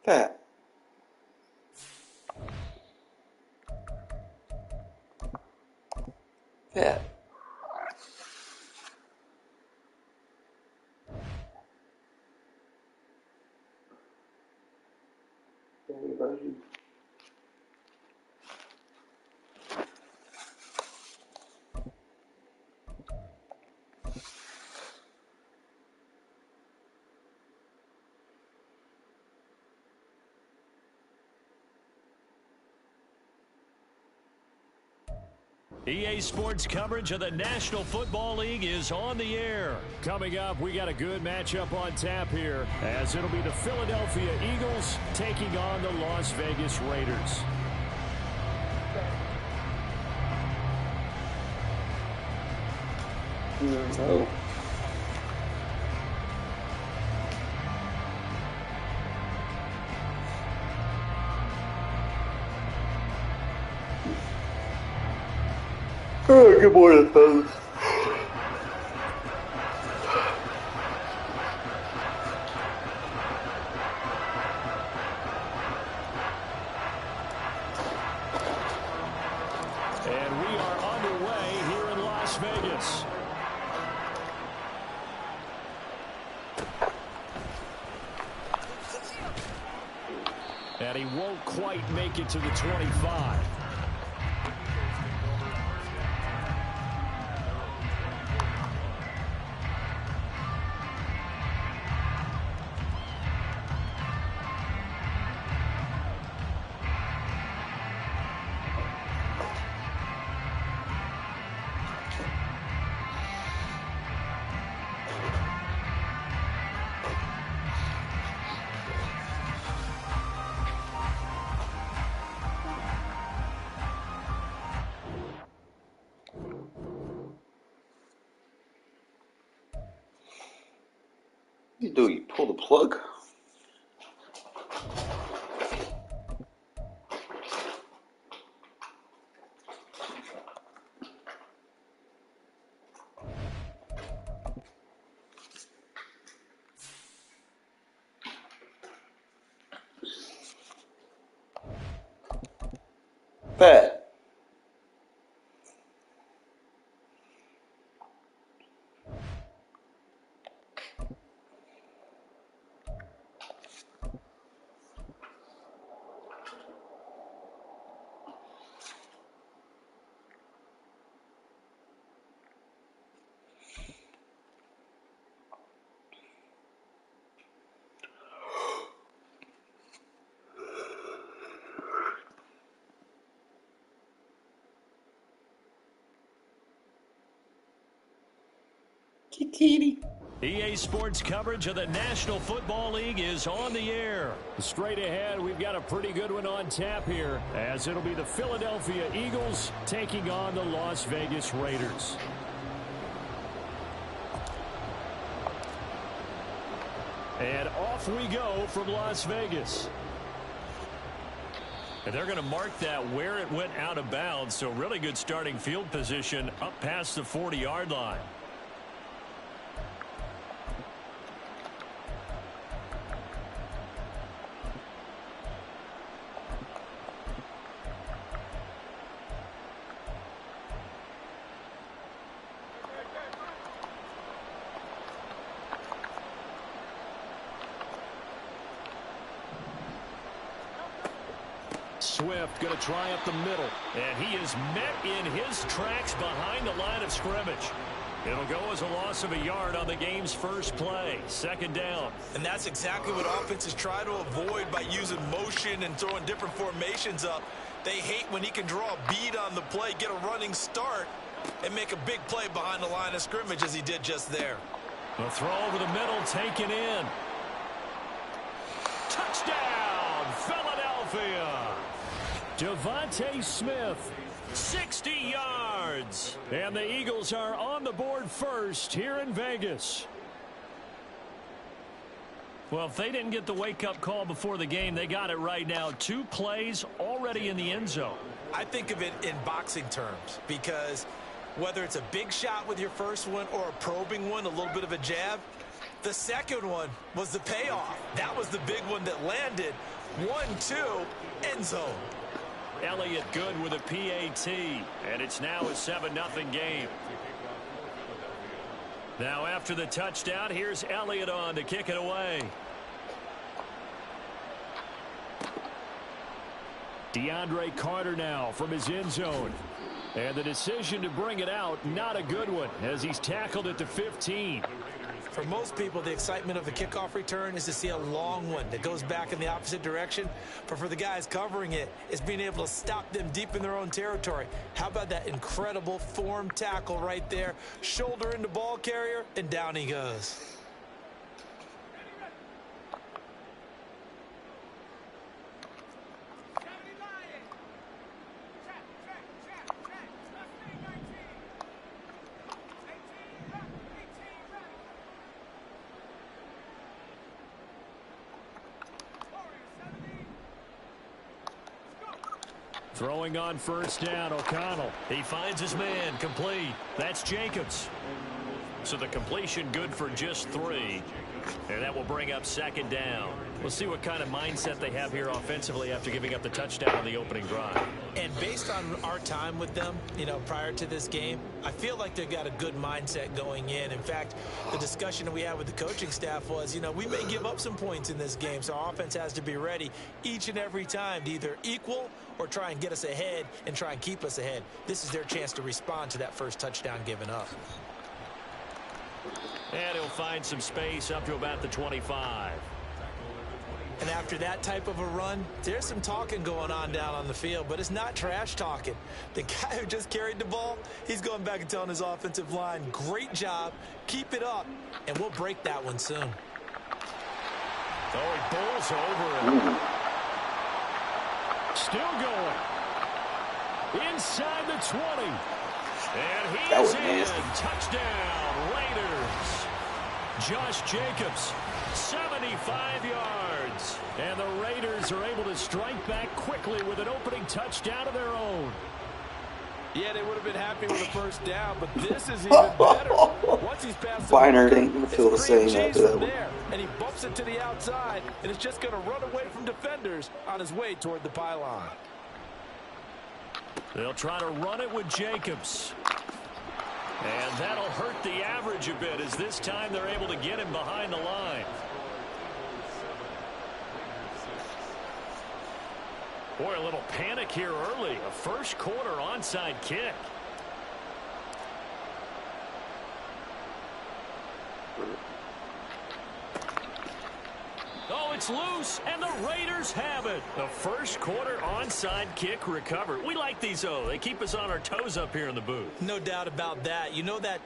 Pat. Pat. EA Sports coverage of the National Football League is on the air. Coming up, we got a good matchup on tap here, as it'll be the Philadelphia Eagles taking on the Las Vegas Raiders. Oh. Oh, good morning, fellas. And we are underway here in Las Vegas. And he won't quite make it to the 25. You do, you pull the plug. Pat. Kitty. EA Sports coverage of the National Football League is on the air. Straight ahead, we've got a pretty good one on tap here, as it'll be the Philadelphia Eagles taking on the Las Vegas Raiders. And off we go from Las Vegas. And they're going to mark that where it went out of bounds, so really good starting field position up past the 40-yard line. Swift going to try up the middle, and he is met in his tracks behind the line of scrimmage. It'll go as a loss of a yard on the game's first play. Second down. And that's exactly what offenses try to avoid by using motion and throwing different formations up. They hate when he can draw a bead on the play, get a running start, and make a big play behind the line of scrimmage as he did just there. The throw over the middle taken in. Touchdown, Philadelphia. Devontae Smith, 60 yards. And the Eagles are on the board first here in Vegas. Well, if they didn't get the wake-up call before the game, they got it right now. 2 plays already in the end zone. I think of it in boxing terms, because whether it's a big shot with your first one or a probing one, a little bit of a jab, The second one was the payoff. That was the big one that landed. 1-2, end zone. Elliott good with a PAT, and it's now a 7-0 game. Now after the touchdown, here's Elliott on to kick it away. DeAndre Carter now from his end zone. And the decision to bring it out, not a good one, as he's tackled at the 15. For most people, the excitement of the kickoff return is to see a long one that goes back in the opposite direction. But for the guys covering it, it's being able to stop them deep in their own territory. How about that incredible form tackle right there? Shoulder into ball carrier, and down he goes. Throwing on first down, O'Connell. He finds his man, complete. That's Jacobs. So the completion good for just 3. And that will bring up second down. We'll see what kind of mindset they have here offensively after giving up the touchdown on the opening drive. And based on our time with them, prior to this game, I feel like they've got a good mindset going in. In fact, the discussion that we had with the coaching staff was, we may give up some points in this game, so our offense has to be ready each and every time to either equal or try and get us ahead and try and keep us ahead. This is their chance to respond to that first touchdown given up. And he'll find some space up to about the 25. And after that type of a run, there's some talking going on down on the field, but it's not trash talking. The guy who just carried the ball, he's going back and telling his offensive line, great job, keep it up, and we'll break that one soon. Oh, he bowls over it. Still going. Inside the 20. And he's in. Touchdown, Raiders. Josh Jacobs, 75 yards. And the Raiders are able to strike back quickly with an opening touchdown of their own. Yeah, they would have been happy with the first down, but this is even better. Once he's past the Biner ain't gonna feel the same after that one. there, and he bumps it to the outside, and it's just going to run away from defenders on his way toward the pylon. They'll try to run it with Jacobs. And that'll hurt the average a bit, as this time they're able to get him behind the line. Boy, a little panic here early. A first quarter onside kick. Oh, it's loose, and the Raiders have it. The first quarter onside kick recovered. We like these, though. They keep us on our toes up here in the booth. No doubt about that. You know that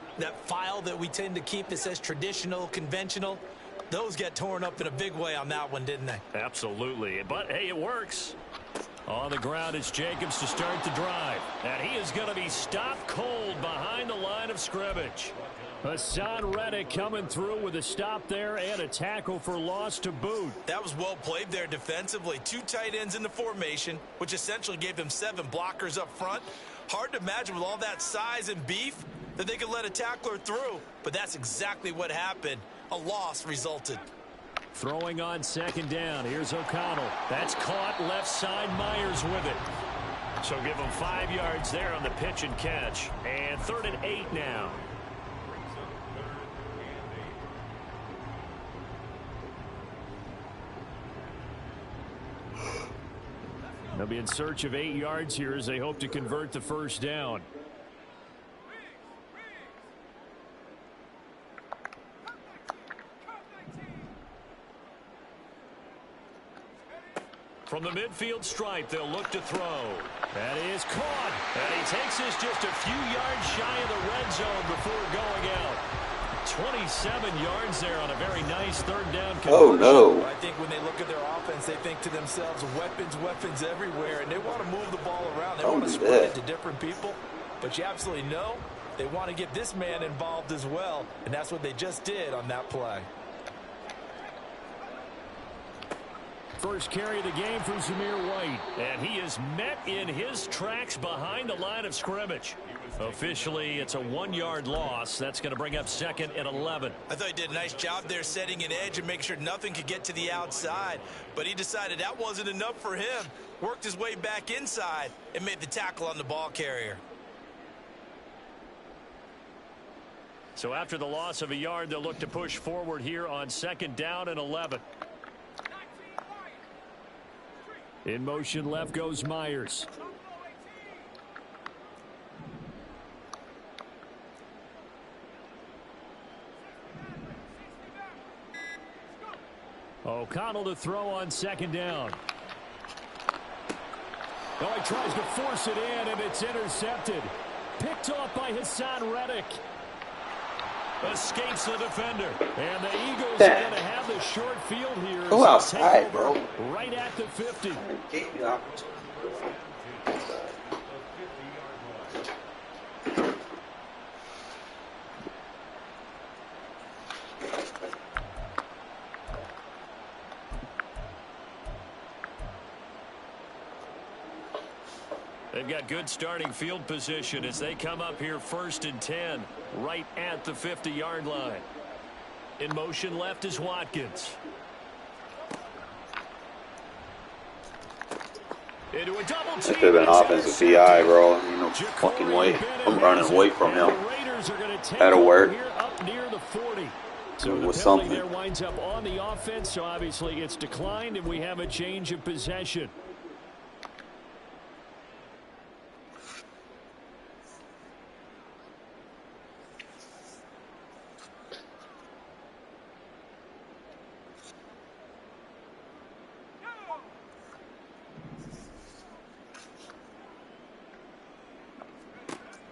file that we tend to keep that says traditional, conventional? Those get torn up in a big way on that one, didn't they? Absolutely. But, hey, it works. On the ground, it's Jacobs to start the drive. And he is going to be stopped cold behind the line of scrimmage. Hassan Reddick coming through with a stop there and a tackle for loss to boot. That was well played there defensively. 2 tight ends in the formation, which essentially gave them 7 blockers up front. Hard to imagine with all that size and beef that they could let a tackler through, but that's exactly what happened. A loss resulted. Throwing on second down. Here's O'Connell. That's caught left side. Myers with it. So give them 5 yards there on the pitch and catch. And 3rd and 8 now. They'll be in search of 8 yards here as they hope to convert the first down. From the midfield stripe, they'll look to throw. That is caught. And he takes this just a few yards shy of the red zone before going out. 27 yards there on a very nice 3rd down conversion. Oh, no. I think when they look at their offense, they think to themselves, weapons everywhere, and they want to move the ball around. They want to spread it to different people. But you absolutely know they want to get this man involved as well, and that's what they just did on that play. First carry of the game for Zamir White. And he is met in his tracks behind the line of scrimmage. Officially, it's a 1-yard loss. That's going to bring up 2nd and 11. I thought he did a nice job there setting an edge and make sure nothing could get to the outside. But he decided that wasn't enough for him. Worked his way back inside and made the tackle on the ball carrier. So after the loss of a yard, they'll look to push forward here on 2nd down and 11. In motion left goes Myers. O'Connell to throw on 2nd down. Oh, he tries to force it in, and it's intercepted. Picked off by Hassan Reddick. Escapes the defender. And the Eagles are going to have the short field here. Go outside, bro. Right at the 50. Gave me the opportunity. They've got good starting field position as they come up here 1st and 10, right at the 50-yard line. In motion left is Watkins. Into a double team. That could have been an offensive PI, bro. Ain't no fucking way. I'm running away from him. That'll work. Up near the 40. So the penalty there winds up on the offense, so obviously it's declined, and we have a change of possession.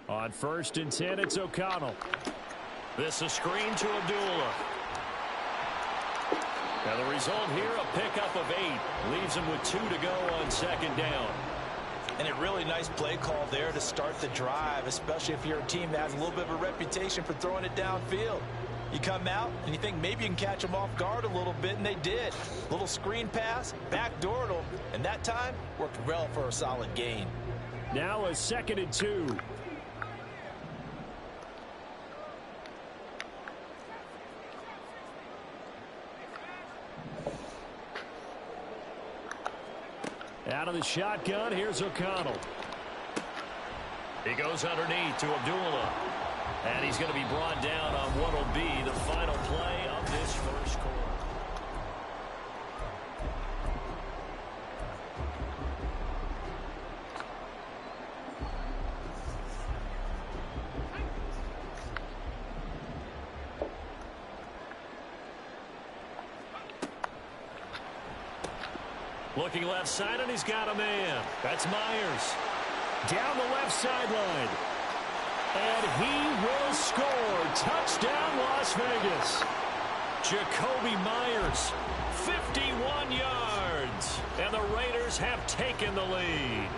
On 1st and 10, it's O'Connell. This a screen to Abdullah. Now the result here, a pickup of 8. Leaves him with 2 to go on 2nd down. And a really nice play call there to start the drive, especially if you're a team that has a little bit of a reputation for throwing it downfield. You come out and you think maybe you can catch them off guard a little bit, and they did. Little screen pass, backdoored them, and that time worked well for a solid gain. Now a 2nd and 2. Out of the shotgun, here's O'Connell. He goes underneath to Abdullah. And he's going to be brought down on what will be the final play of this first quarter. Looking left side, and he's got a man. That's Myers. Down the left sideline. And he will score. Touchdown, Las Vegas. Jacoby Myers, 51 yards. And the Raiders have taken the lead.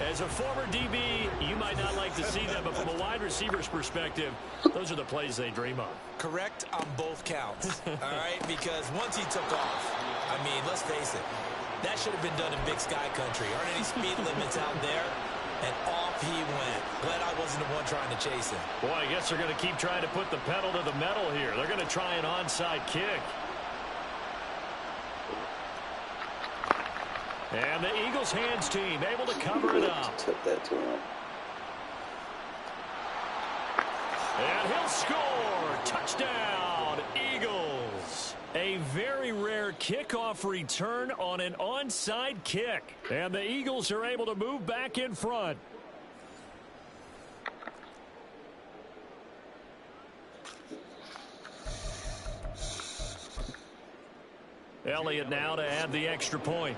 As a former DB, you might not like to see that, but from a wide receiver's perspective, those are the plays they dream of. Correct on both counts, all right? Because once he took off, I mean, let's face it, that should have been done in Big Sky Country. Aren't any speed limits out there? And off he went. Glad I wasn't the one trying to chase him. Boy, I guess they're going to keep trying to put the pedal to the metal here. They're going to try an onside kick. And the Eagles hands team able to cover it up. Took that to him. And he'll score. Touchdown, Eagles. A very rare kickoff return on an onside kick. And the Eagles are able to move back in front. Elliott now to add the extra point.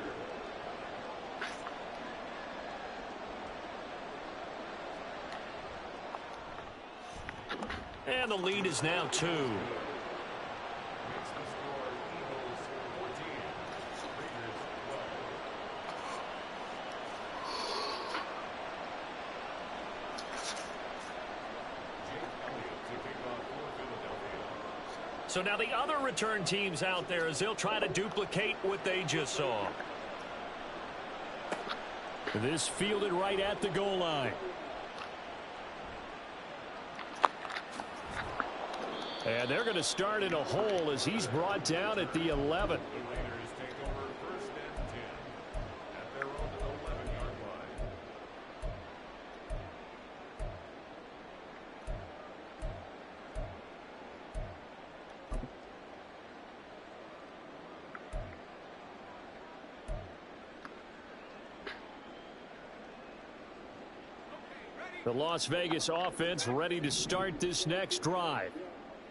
And the lead is now 2. So now the other return teams out there as they'll try to duplicate what they just saw. This fielded right at the goal line. And they're going to start in a hole as he's brought down at the 11. The Las Vegas offense ready to start this next drive.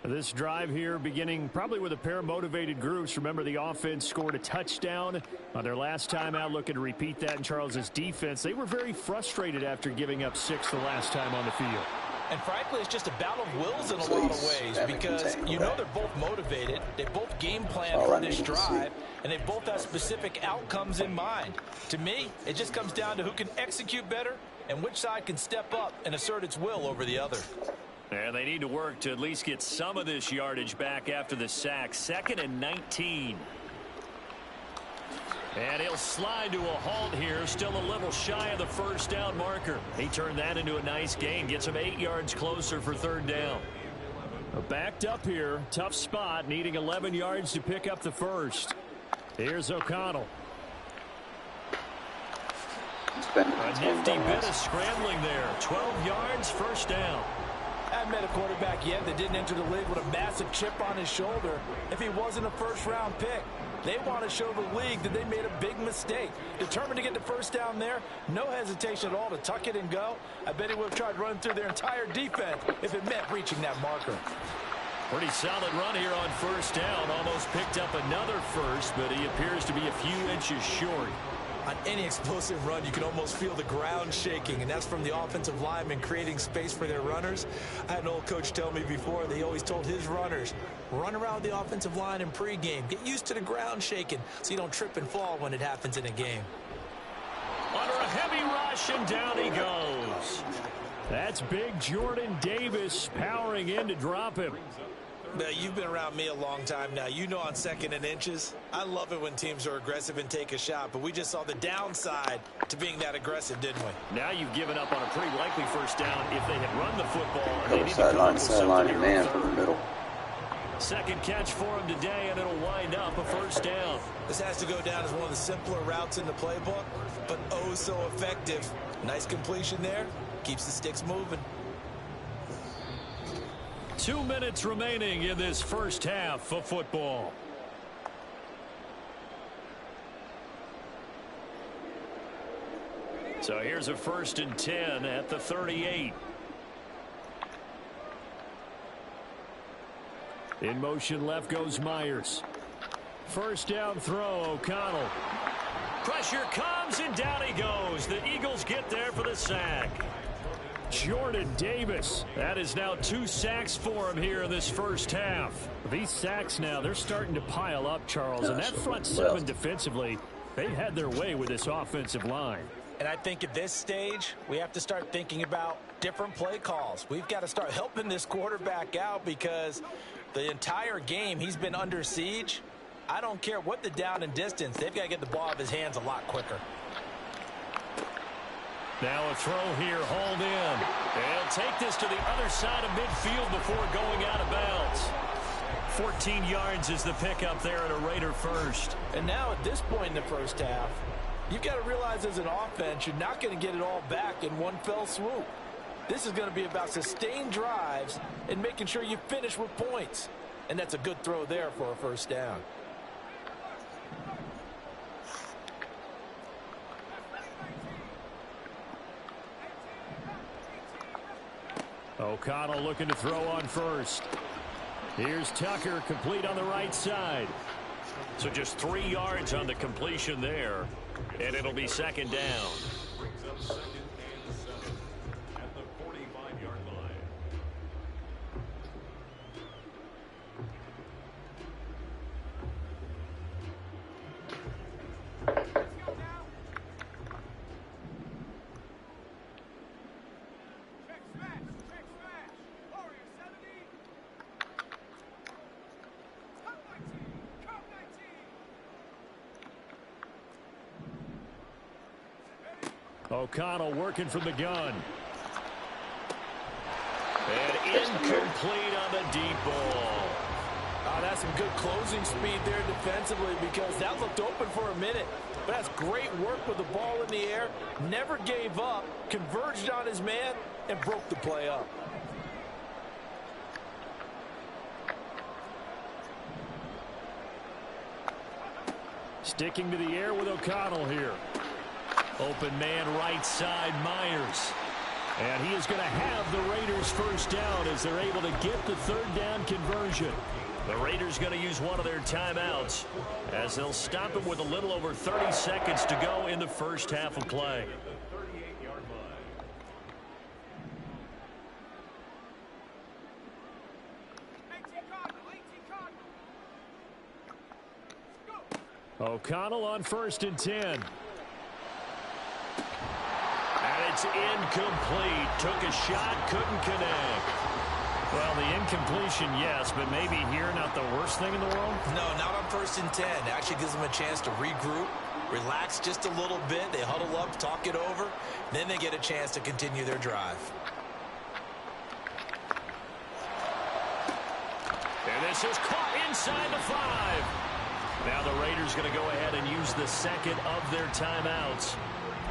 This drive here beginning probably with a pair of motivated groups. Remember, the offense scored a touchdown on their last time out, looking to repeat that in Charles's defense. They were very frustrated after giving up 6 the last time on the field. And frankly, it's just a battle of wills in a lot of ways because you know they're both motivated. They both game plan for this drive, and they both have specific outcomes in mind. To me, it just comes down to who can execute better and which side can step up and assert its will over the other. And they need to work to at least get some of this yardage back after the sack. 2nd and 19. And he'll slide to a halt here, still a little shy of the first down marker. He turned that into a nice gain, gets him 8 yards closer for 3rd down. Backed up here, tough spot, needing 11 yards to pick up the first. Here's O'Connell. A nifty bit of scrambling there. 12 yards, 1st down. I haven't met a quarterback yet that didn't enter the league with a massive chip on his shoulder if he wasn't a first-round pick. They want to show the league that they made a big mistake. Determined to get the first down there, no hesitation at all to tuck it and go. I bet he would have tried running through their entire defense if it meant reaching that marker. Pretty solid run here on 1st down. Almost picked up another first, but he appears to be a few inches short. On any explosive run, you can almost feel the ground shaking, and that's from the offensive linemen creating space for their runners. I had an old coach tell me before, they always told his runners, run around the offensive line in pregame. Get used to the ground shaking so you don't trip and fall when it happens in a game. Under a heavy rush, and down he goes. That's big Jordan Davis powering in to drop him. You've been around me a long time now. You know on 2nd and inches, I love it when teams are aggressive and take a shot, but we just saw the downside to being that aggressive, didn't we? Now you've given up on a pretty likely first down if they had run the football. Double sideline, and man from the middle. 2nd catch for him today, and it'll wind up a 1st down. This has to go down as one of the simpler routes in the playbook, but oh so effective. Nice completion there. Keeps the sticks moving. 2 minutes remaining in this first half of football. So here's a 1st and 10 at the 38. In motion left goes Myers. 1st down throw, O'Connell. Pressure comes and down he goes. The Eagles get there for the sack. Jordan Davis. That is now 2 sacks for him here in this first half. These sacks now, they're starting to pile up, Charles. And that front 7 defensively, they've had their way with this offensive line. And I think at this stage, we have to start thinking about different play calls. We've got to start helping this quarterback out because the entire game he's been under siege. I don't care what the down and distance. They've got to get the ball out of his hands a lot quicker. Now a throw here, hauled in. They'll take this to the other side of midfield before going out of bounds. 14 yards is the pickup there at a Raider first. And now at this point in the first half, you've got to realize as an offense, you're not going to get it all back in one fell swoop. This is going to be about sustained drives and making sure you finish with points. And that's a good throw there for a 1st down. O'Connell looking to throw on 1st. Here's Tucker, complete on the right side. So just 3 yards on the completion there, and it'll be 2nd down. O'Connell working from the gun. And incomplete on the deep ball. That's some good closing speed there defensively because that looked open for a minute. But that's great work with the ball in the air. Never gave up, converged on his man, and broke the play up. Sticking to the air with O'Connell here. Open man right side, Myers. And he is going to have the Raiders first down as they're able to get the third down conversion. The Raiders going to use one of their timeouts as they'll stop him with a little over 30 seconds to go in the first half of play. O'Connell on 1st and 10. And it's incomplete. Took a shot, couldn't connect. Well, the incompletion, yes, but maybe here not the worst thing in the world? No, not on 1st and 10. It actually gives them a chance to regroup, relax just a little bit. They huddle up, talk it over. Then they get a chance to continue their drive. And this is caught inside the 5. Now the Raiders going to go ahead and use the second of their timeouts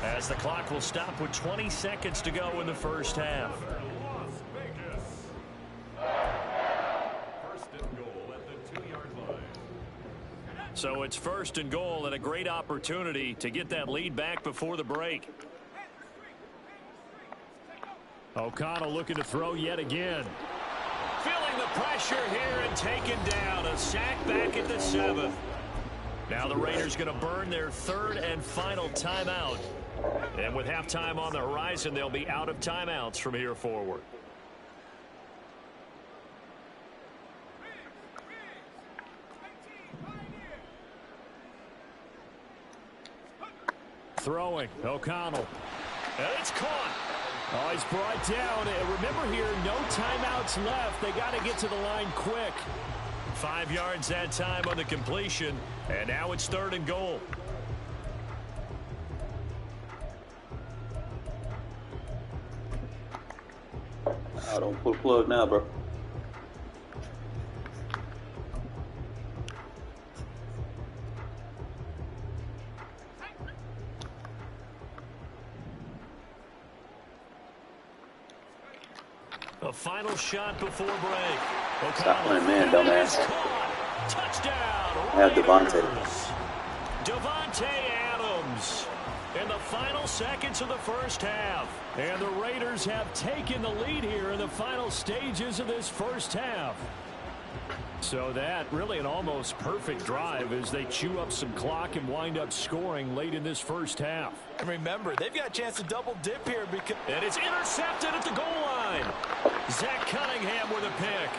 as the clock will stop with 20 seconds to go in the first half. So it's 1st and goal and a great opportunity to get that lead back before the break. O'Connell looking to throw yet again. Feeling the pressure here and taken down. A sack back at the 7th. Now the Raiders going to burn their third and final timeout. And with halftime on the horizon, they'll be out of timeouts from here forward. Throwing, O'Connell. And it's caught. Oh, he's brought down. And remember here, no timeouts left. They got to get to the line quick. 5 yards that time on the completion. And now it's 3rd and goal. I don't pull the plug now, bro. A final shot before break. Stop playing man, dumbass. Touchdown. I have Devontae. Devontae Adams in the final seconds of the first half. And the Raiders have taken the lead here in the final stages of this first half. So that really an almost perfect drive as they chew up some clock and wind up scoring late in this first half. And remember, they've got a chance to double dip here because... And it's intercepted at the goal line. Zach Cunningham with a pick.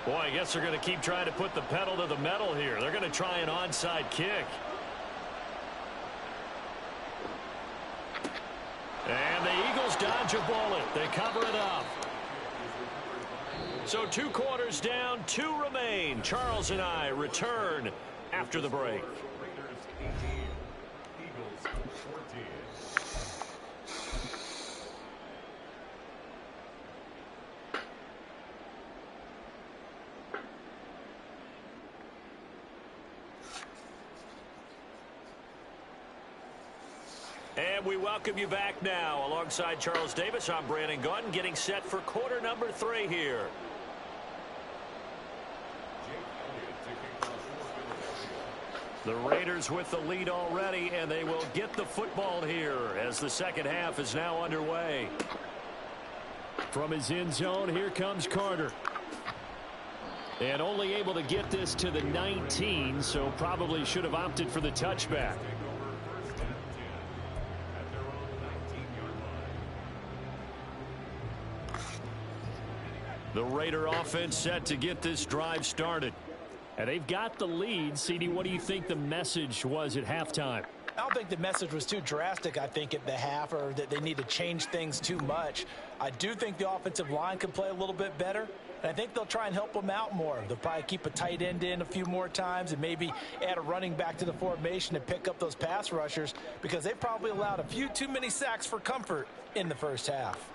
Boy, I guess they're going to keep trying to put the pedal to the metal here. They're going to try an onside kick. And the Eagles dodge a bullet. They cover it up. So 2 quarters down, 2 remain. Charles and I return after the break. And we welcome you back now. Alongside Charles Davis, I'm Brandon Gaudin, getting set for quarter number 3 here. The Raiders with the lead already, and they will get the football here as the second half is now underway. From his end zone, here comes Carter. And only able to get this to the 19, so probably should have opted for the touchback. The Raider offense set to get this drive started. And they've got the lead. CD, what do you think the message was at halftime? I don't think the message was too drastic, I think, at the half, or that they need to change things too much. I do think the offensive line can play a little bit better, and I think they'll try and help them out more. They'll probably keep a tight end in a few more times and maybe add a running back to the formation to pick up those pass rushers, because they probably allowed a few too many sacks for comfort in the first half.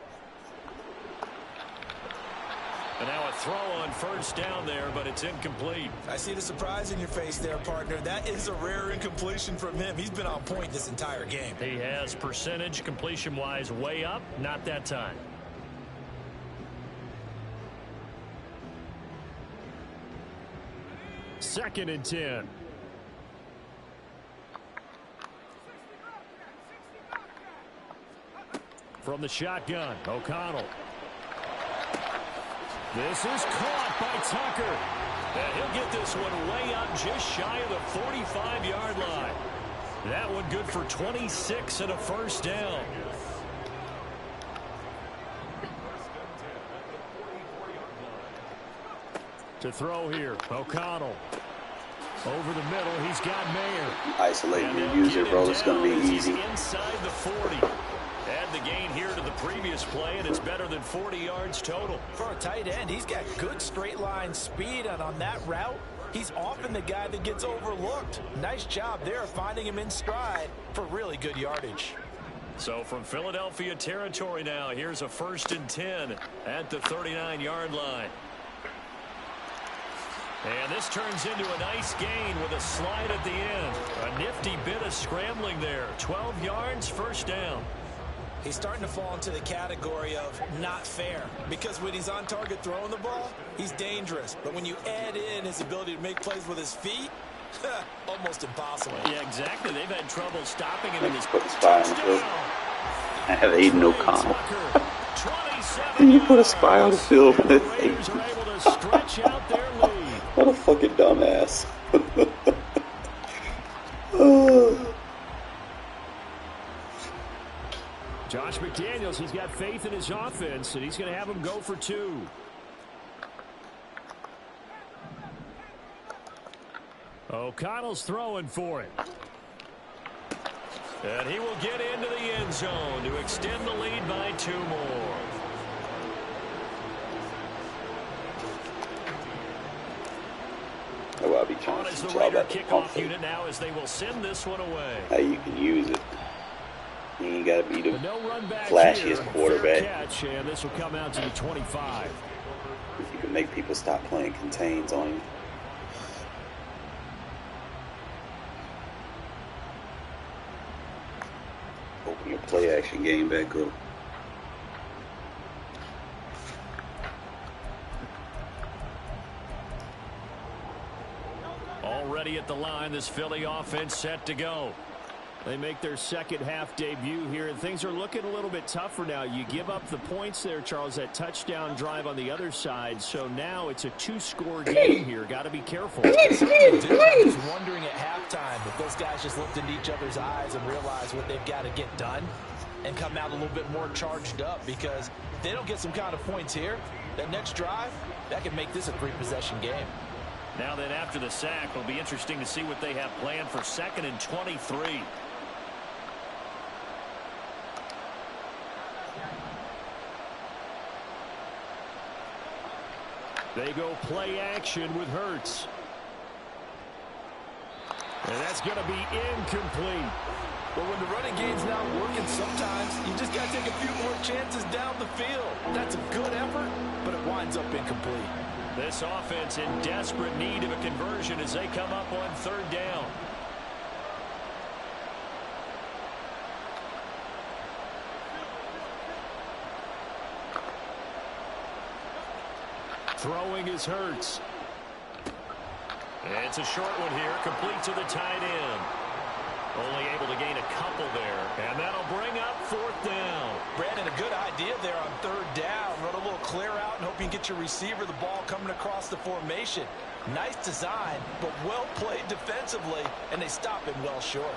And now a throw on first down there, but it's incomplete. I see the surprise in your face there, partner. That is a rare incompletion from him. He's been on point this entire game. He has percentage completion-wise way up, not that time. Second and 10. From the shotgun, O'Connell. This is caught by Tucker. And he'll get this one way up just shy of the 45-yard line. That one good for 26 and a first down. To throw here, O'Connell. Over the middle, he's got Mayer. Isolating your user, bro. It's going to be easy. Inside the 40. Add the gain here to the previous play, and it's better than 40 yards total. For a tight end, he's got good straight line speed, and on that route, he's often the guy that gets overlooked. Nice job there finding him in stride for really good yardage. So from Philadelphia territory now, here's a 1st and 10 at the 39-yard line. And this turns into a nice gain with a slide at the end. A nifty bit of scrambling there. 12 yards, first down. He's starting to fall into the category of not fair, because when he's on target throwing the ball, he's dangerous. But when you add in his ability to make plays with his feet, almost impossible. Yeah, exactly. They've had trouble stopping him in his put the spy on the field. I have Aiden O'Connell. You put a spy on the field with Aiden. What a fucking dumbass. Josh McDaniels, he's got faith in his offense, and he's going to have him go for 2. O'Connell's throwing for it. And he will get into the end zone to extend the lead by 2 more. Oh, I'll be trying On to is the teach y'all Raider about the kickoff pump unit now as they will send this one away. how you can use it. You ain't got to be the No run back flashiest here. quarterback. Fair catch, and this will come out to the 25. You can make people stop playing contains on you. Open your play action game back up. Already at the line, this Philly offense set to go. They make their second half debut here, and things are looking a little bit tougher now. You give up the points there, Charles, that touchdown drive on the other side. So now it's a 2-score game here. Got to be careful. I'm just wondering at halftime if those guys just looked into each other's eyes and realized what they've got to get done and come out a little bit more charged up, because if they don't get some kind of points here, that next drive, that could make this a 3-possession game. Now then, after the sack, it'll be interesting to see what they have planned for 2nd and 23. They go play action with Hurts. And that's going to be incomplete. But when the running game's not working, sometimes you just got to take a few more chances down the field. That's a good effort, but it winds up incomplete. This offense in desperate need of a conversion as they come up on 3rd down. Throwing is Hurts. It's a short one here, complete to the tight end. Only able to gain a couple there, and that'll bring up 4th down. Brandon, a good idea there on 3rd down. Run a little clear out and hope you can get your receiver the ball coming across the formation. Nice design, but well played defensively, and they stop him well short.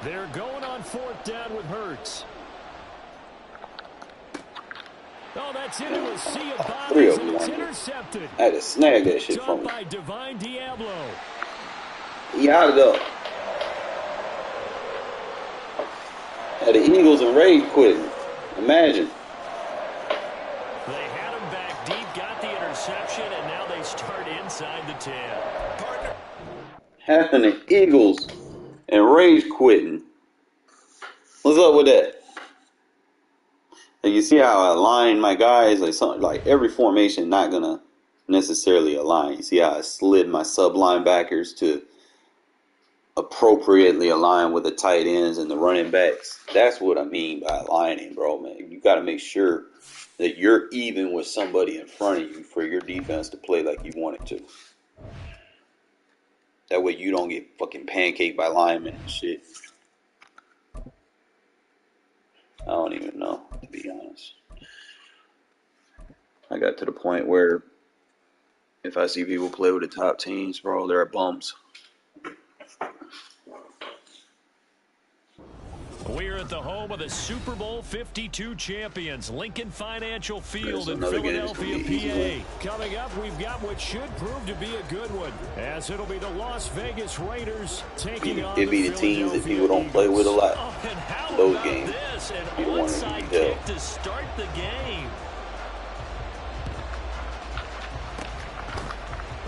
They're going on 4th down with Hurts. Oh, that's into a sea of Three bodies, of and them it's won. intercepted. I had to snag that shit Picked from up him. by Divine Diablo. He had it up. Had the Eagles and Rays quitting. Imagine. They had him back deep, got the interception, and now they start inside the 10. Partner. Having the Eagles and Rays quitting. What's up with that? And you see how I align my guys? Like something like every formation not gonna necessarily align. You see how I slid my sub linebackers to appropriately align with the tight ends and the running backs. That's what I mean by aligning, bro, man. You got to make sure that you're even with somebody in front of you for your defense to play like you want it to. That way you don't get fucking pancaked by linemen and shit. I don't even know, to be honest. I got to the point where if I see people play with the top teams, bro, they're bums. We're at the home of the Super Bowl 52 champions, Lincoln Financial Field in Another game that's Philadelphia, gonna be easy. PA. Coming up, we've got what should prove to be a good one, as it'll be the Las Vegas Raiders taking on It'd be the teams that people don't play with a lot. Oh, and how Those about games. this? An Be the one that onside you can kick to start the game.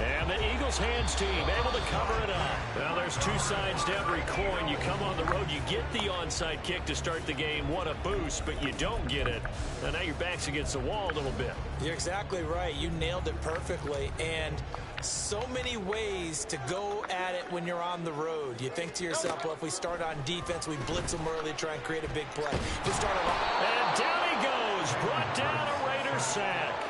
And the Eagles hands team able to cover it up. Well, there's two sides to every coin. You come on the road, you get the onside kick to start the game. What a boost, but you don't get it. And now your back's against the wall a little bit. You're exactly right. You nailed it perfectly. And so many ways to go at it when you're on the road. You think to yourself, well, if we start on defense, we blitz them early, try and create a big play. If we start on... And down he goes. Brought down a Raider sack.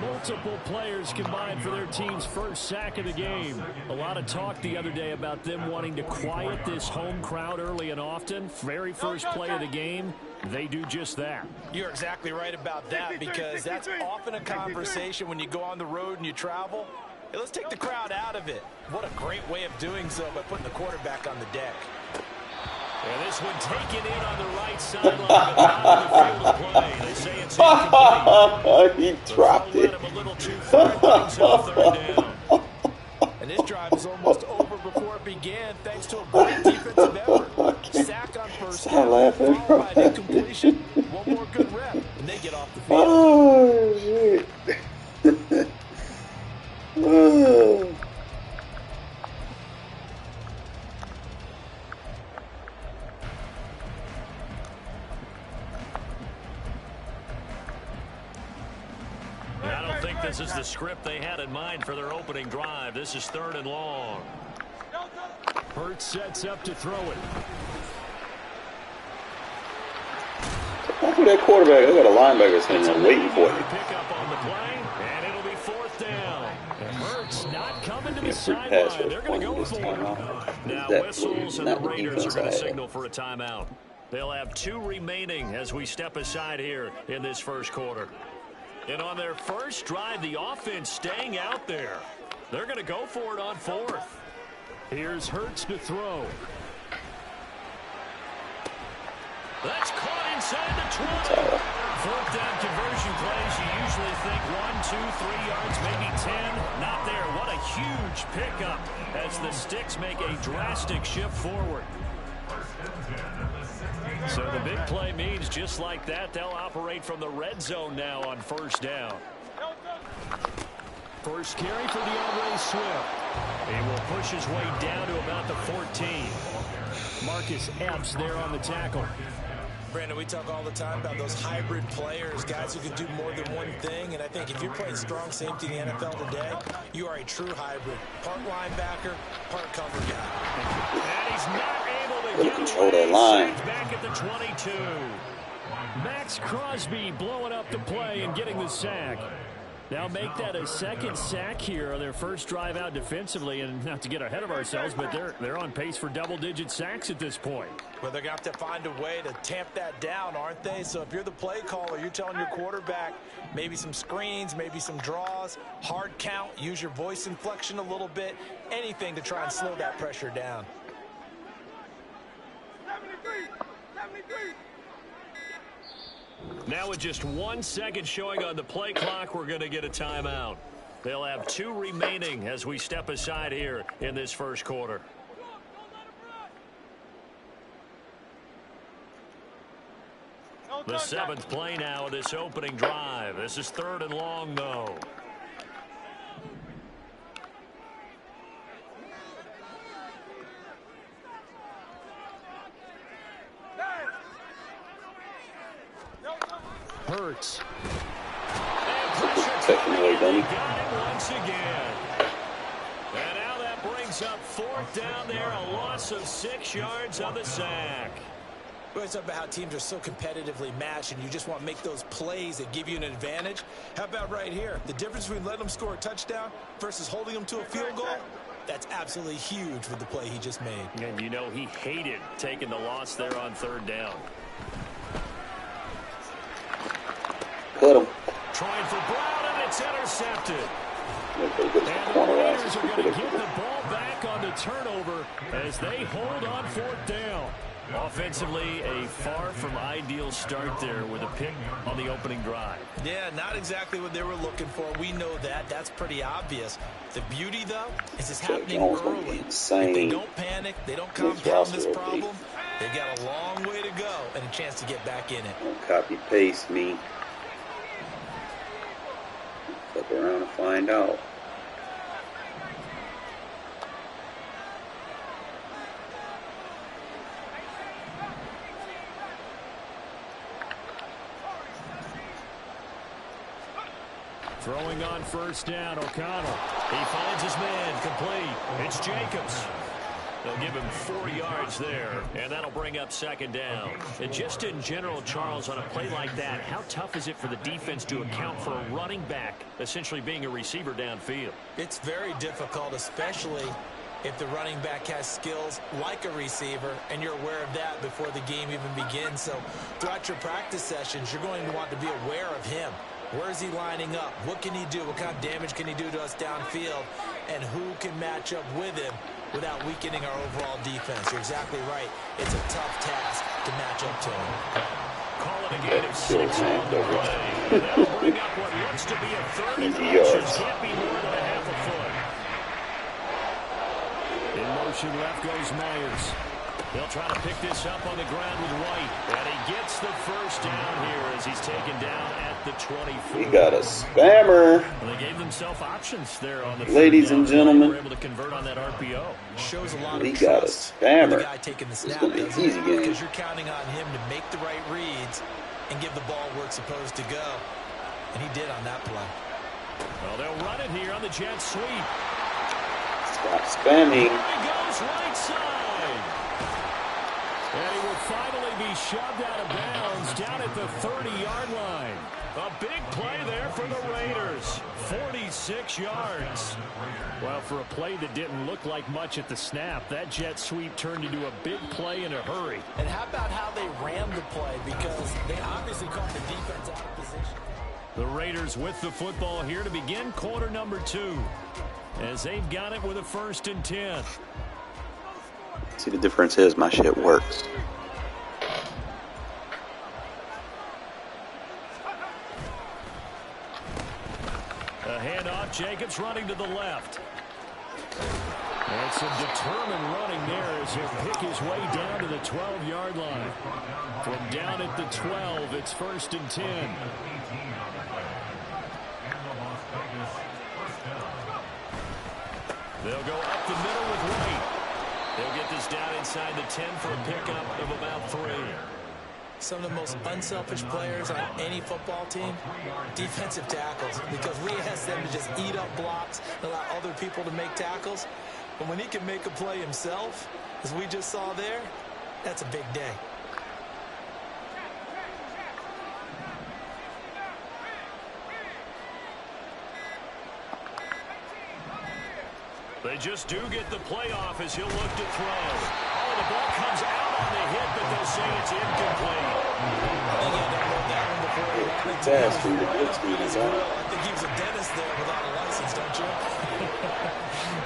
Multiple players combined for their team's first sack of the game. A lot of talk the other day about them wanting to quiet this home crowd early and often. Very first play of the game, they do just that. You're exactly right about that, because that's often a conversation when you go on the road and you travel. Hey, let's take the crowd out of it. What a great way of doing so by putting the quarterback on the deck. And this one taken in on the right sideline, but not on the field of play. They say it's incomplete. He dropped it. Him a little too far, brings up third down. And this drive is almost over before it began, thanks to a great defensive effort. Sack on first down, followed by an incompletion. One more good rep, and they get off the field. Oh, shit. Oh. I don't think this is the script they had in mind for their opening drive. This is 3rd and long. Hurts sets up to throw it. After that quarterback, I got a linebacker sitting there waiting for you. Pick up on the play, and it'll be 4th down. And Hurts not coming to the Free pass sideline. They're going to go for it. Now whistles, and the Raiders are going to signal for a timeout. They'll have 2 remaining as we step aside here in this first quarter. And on their first drive, the offense staying out there. They're going to go for it on 4th. Here's Hurts to throw. That's caught inside the 20. 4th down conversion plays. You usually think 1, 2, 3 yards, maybe 10. Not there. What a huge pickup as the Sticks make a drastic shift forward. So the big play means just like that, they'll operate from the red zone now on 1st down. First carry for DeAndre Swift. He will push his way down to about the 14. Marcus Epps there on the tackle. Brandon, we talk all the time about those hybrid players, guys who can do more than one thing, and I think if you're playing strong safety in the NFL today, you are a true hybrid. Part linebacker, part cover guy. And he's not able to get control that line. Back at the 22. Max Crosby blowing up the play and getting the sack. Now make that a second sack here on their first drive out defensively, and not to get ahead of ourselves, but they're on pace for double-digit sacks at this point. Well, they're going to have to find a way to tamp that down, aren't they? So if you're the play caller, you're telling your quarterback maybe some screens, maybe some draws, hard count, use your voice inflection a little bit, anything to try and slow that pressure down. 73. Now with just 1 second showing on the play clock, we're going to get a timeout. They'll have 2 remaining as we step aside here in this first quarter. The 7th play now of this opening drive. This is 3rd and long, though. Hurts. Taking away, dummy. Got it once again. And now that brings up 4th down there, a loss of 6 yards on the sack. We always talk about how teams are so competitively matched and you just want to make those plays that give you an advantage. How about right here? The difference between letting them score a touchdown versus holding them to a field goal, that's absolutely huge with the play he just made. And you know he hated taking the loss there on 3rd down. Cut him. Trying for Brown, and it's intercepted. And the Corner Raiders are going to get the ball back on the turnover as they hold on 4th down. Offensively, a far from ideal start there with a pick on the opening drive. Yeah, not exactly what they were looking for. We know that. That's pretty obvious. The beauty, though, is it's happening early. If they don't panic, they don't compound this problem, they've got a long way to go and a chance to get back in it. Don't copy paste me. Flip around and find out. Throwing on 1st down, O'Connell. He finds his man, complete. It's Jacobs. They'll give him 4 yards there, and that'll bring up 2nd down. And just in general, Charles, on a play like that, how tough is it for the defense to account for a running back essentially being a receiver downfield? It's very difficult, especially if the running back has skills like a receiver, and you're aware of that before the game even begins. So throughout your practice sessions, you're going to want to be aware of him. Where is he lining up? What can he do? What kind of damage can he do to us downfield? And who can match up with him without weakening our overall defense? You're exactly right. It's a tough task to match up to him. Call it a gain of 6 on the play. That'll bring up what looks to be a 3rd and inches. Can't be more than a half a foot. In motion left goes Myers. They'll try to pick this up on the ground with White. And he gets the 1st down here as he's taken down at the 24. We got a spammer. Well, they gave themselves options there on the Ladies and gentlemen. They were able to convert on that RPO. Shows a lot We of got a trust. spammer. The guy taking the snap, It's going to be an easy game. because you're counting on him to make the right reads and give the ball where it's supposed to go. And he did on that play. Well, they'll run it here on the jet sweep. Stop spamming. Here he goes right side. And he will finally be shoved out of bounds down at the 30-yard line. A big play there for the Raiders. 46 yards. Well, for a play that didn't look like much at the snap, that jet sweep turned into a big play in a hurry. And how about how they ran the play? Because they obviously caught the defense out of position. The Raiders with the football here to begin quarter number 2. As they've got it with a 1st and 10. See, the difference is my shit works. A handoff, Jacobs running to the left. And some determined running there as he'll pick his way down to the 12-yard line. From down at the 12, it's 1st and 10. They'll go up the middle with White. They'll get this down inside the 10 for a pickup of about 3. Some of the most unselfish players on any football team, defensive tackles, because we ask them to just eat up blocks and allow other people to make tackles. But when he can make a play himself, as we just saw there, that's a big day. They just do get the play off as he'll look to throw. Oh, the ball comes out on the hit, but they'll say it's incomplete. Fast food, the good speed is on. I think he was a dentist there without a license, don't you?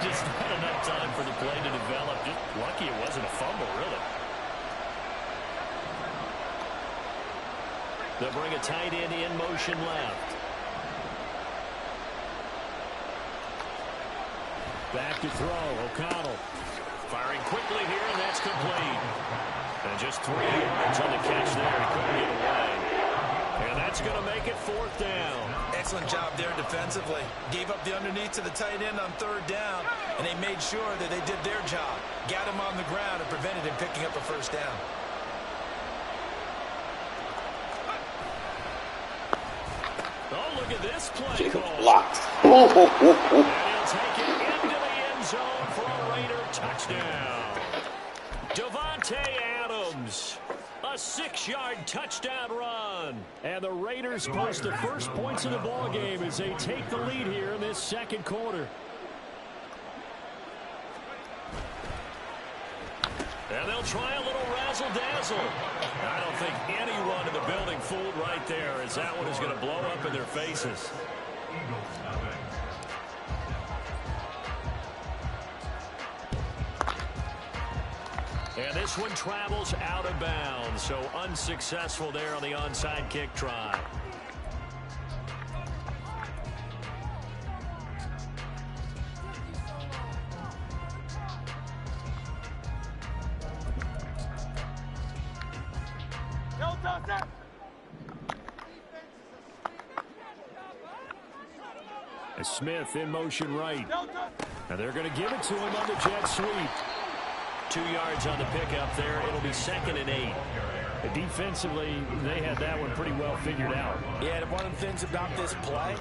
Just not enough time for the play to develop. Just lucky it wasn't a fumble, really. They'll bring a tight end in motion left. Back to throw. O'Connell firing quickly here, and that's complete. And just 3 yards on the catch there. He couldn't get away. And that's going to make it 4th down. Excellent job there defensively. Gave up the underneath to the tight end on 3rd down, and they made sure that they did their job. Got him on the ground and prevented him picking up a 1st down. Oh, look at this play call. Blocked. And he'll take it into the end zone for a Raider touchdown. Devontae Adams, a 6-yard touchdown run. And the Raiders post the first points of the ball game as they take the lead here in this 2nd quarter. And they'll try a little razzle-dazzle. I don't think anyone in the building fooled right there, as that one is going to blow up in their faces. And this one travels out of bounds, so unsuccessful there on the onside kick try. Smith in motion right. And they're going to give it to him on the jet sweep. 2 yards on the pickup there. It'll be 2nd and 8. Defensively, they had that one pretty well figured out. Yeah, and one of the things about this play,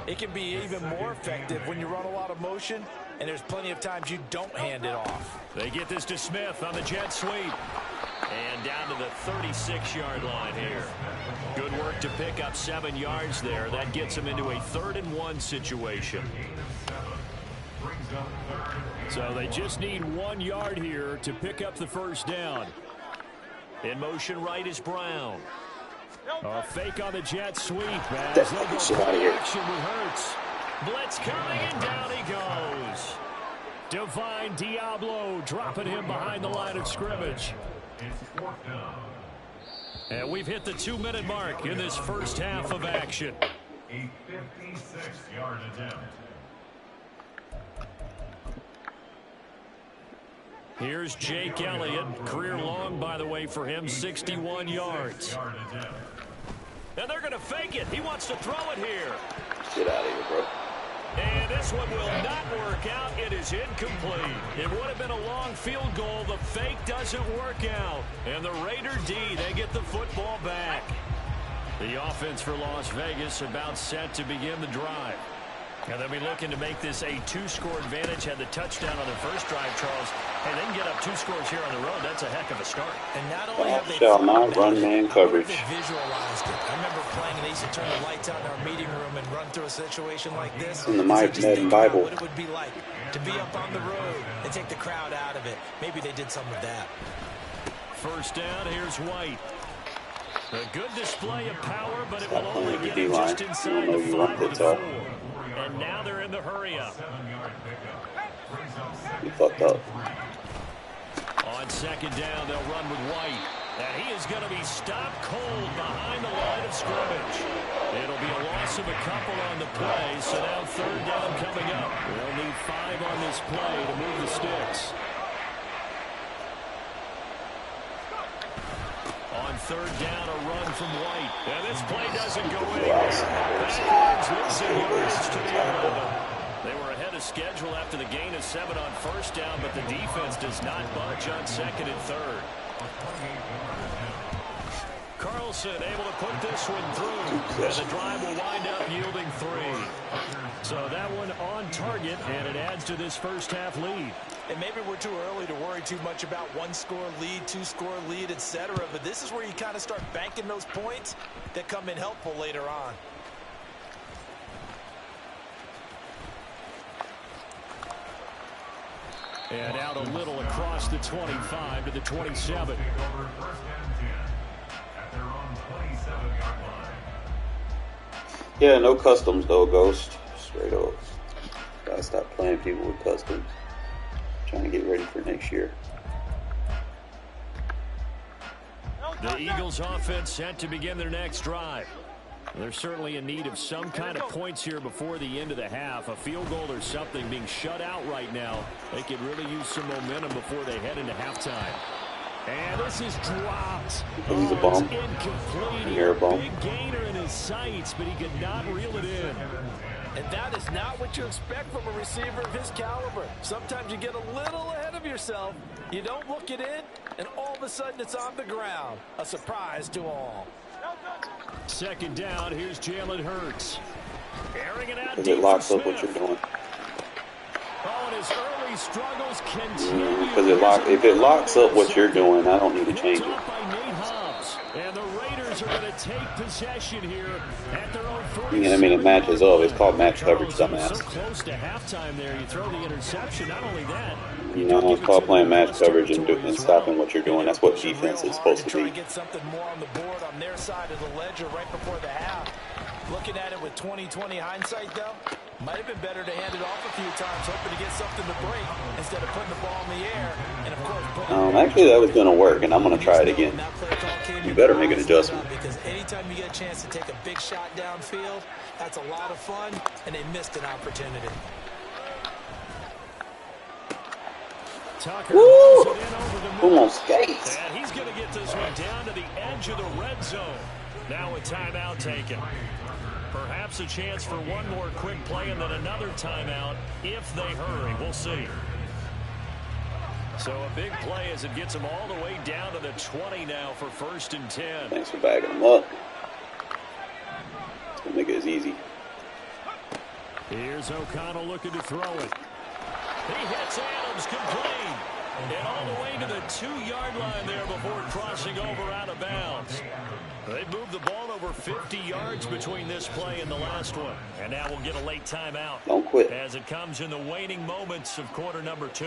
it can be even more effective when you run a lot of motion, and there's plenty of times you don't hand it off. They get this to Smith on the jet sweep. And down to the 36-yard line here. Good work to pick up 7 yards there. That gets them into a 3rd and 1 situation. So they just need 1 yard here to pick up the 1st down. In motion right is Brown. A fake on the jet sweep. As they go play action with Hurts. Blitz coming, and down he goes. Divine Diablo dropping him behind the line of scrimmage. And we've hit the 2-minute mark in this first half of action. A 56-yard attempt. Here's Jake Elliott. Career long, by the way, for him, 61 yards. And they're going to fake it. He wants to throw it here. Get out of here, bro. And this one will not work out. It is incomplete. It would have been a long field goal. The fake doesn't work out. And the Raider D, they get the football back. The offense for Las Vegas about set to begin the drive. And they'll be looking to make this a 2-score advantage. Had the touchdown on their first drive, Charles. Hey, they can get up 2 scores here on the road. That's a heck of a start. And not only have they shall not run man coverage. they visualized it. I remember playing, and they used to turn the lights on in our meeting room and run through a situation like this. In the Madden Bible. What it would be like to be up on the road and take the crowd out of it. Maybe they did some of that. First down, here's White. A good display of power, but it will only get him just inside the 5 of the 4. And now they're in the hurry-up. You fucked up. On 2nd down, they'll run with White. And he is going to be stopped cold behind the line of scrimmage. It'll be a loss of a couple on the play, so now 3rd down coming up. They'll need 5 on this play to move the sticks. On 3rd down, a run from White. And this play doesn't go anywhere. Backwards, losing yards to the 11. They were ahead of schedule after the gain of 7 on 1st down, but the defense does not budge on 2nd and 3rd. Carlson able to put this one through, and the drive will wind up yielding 3. So that one on target, and it adds to this first half lead. And maybe we're too early to worry too much about 1-score lead, 2-score lead, etc. But this is where you kind of start banking those points that come in helpful later on. And out a little across the 25 to the 27. Yeah, no customs though, Ghost. Straight up. Gotta stop playing people with customs. Trying to get ready for next year. The Eagles offense set to begin their next drive. They're certainly in need of some kind of points here before the end of the half. A field goal or something being shut out right now. They could really use some momentum before they head into halftime. And this is dropped. He's a bomb. Incomplete. You're a bomb. Big gainer in his sights, but he could not reel it in. And that is not what you expect from a receiver of his caliber. Sometimes you get a little ahead of yourself. You don't look it in, and all of a sudden it's on the ground. A surprise to all. Second down, here's Jalen Hurts. Airing it out Because deep it locks for up what Smith. you're doing. Oh, and his early struggles continue. Because if it locks up what you're doing, I don't need to change Picked it. off by Nate Hobbs. And the Raiders are going to take possession here at their own 40. I mean, it matches up. It's called match coverage, Charles, it was dumbass. so close to halftime there. You throw the interception. Not only that, You know, it's called playing match coverage and stopping what you're doing. That's what defense is supposed to Try be. to get something more on the board on their side of the ledger right before the half. Looking at it with 20/20 hindsight, though, might have been better to hand it off a few times, hoping to get something to break instead of putting the ball in the air. And of course, Actually, that was going to work, and I'm going to try it again. You better make an adjustment. Because anytime you get a chance to take a big shot downfield, that's a lot of fun, and they missed an opportunity. Tucker Woo! rolls it in over the Who middle. on skates? And he's going to get this one down to the edge of the red zone. Now a timeout taken. Perhaps a chance for one more quick play and then another timeout if they hurry. We'll see. So a big play as it gets them all the way down to the 20 now for 1st and 10. Thanks for bagging them up. It's going to make it as easy. Here's O'Connell looking to throw it. He hits Adams complete. And all the way to the 2-yard line there before crossing over out of bounds. They moved the ball over 50 yards between this play and the last one. And now we'll get a late timeout. Don't quit. As it comes in the waning moments of quarter number 2.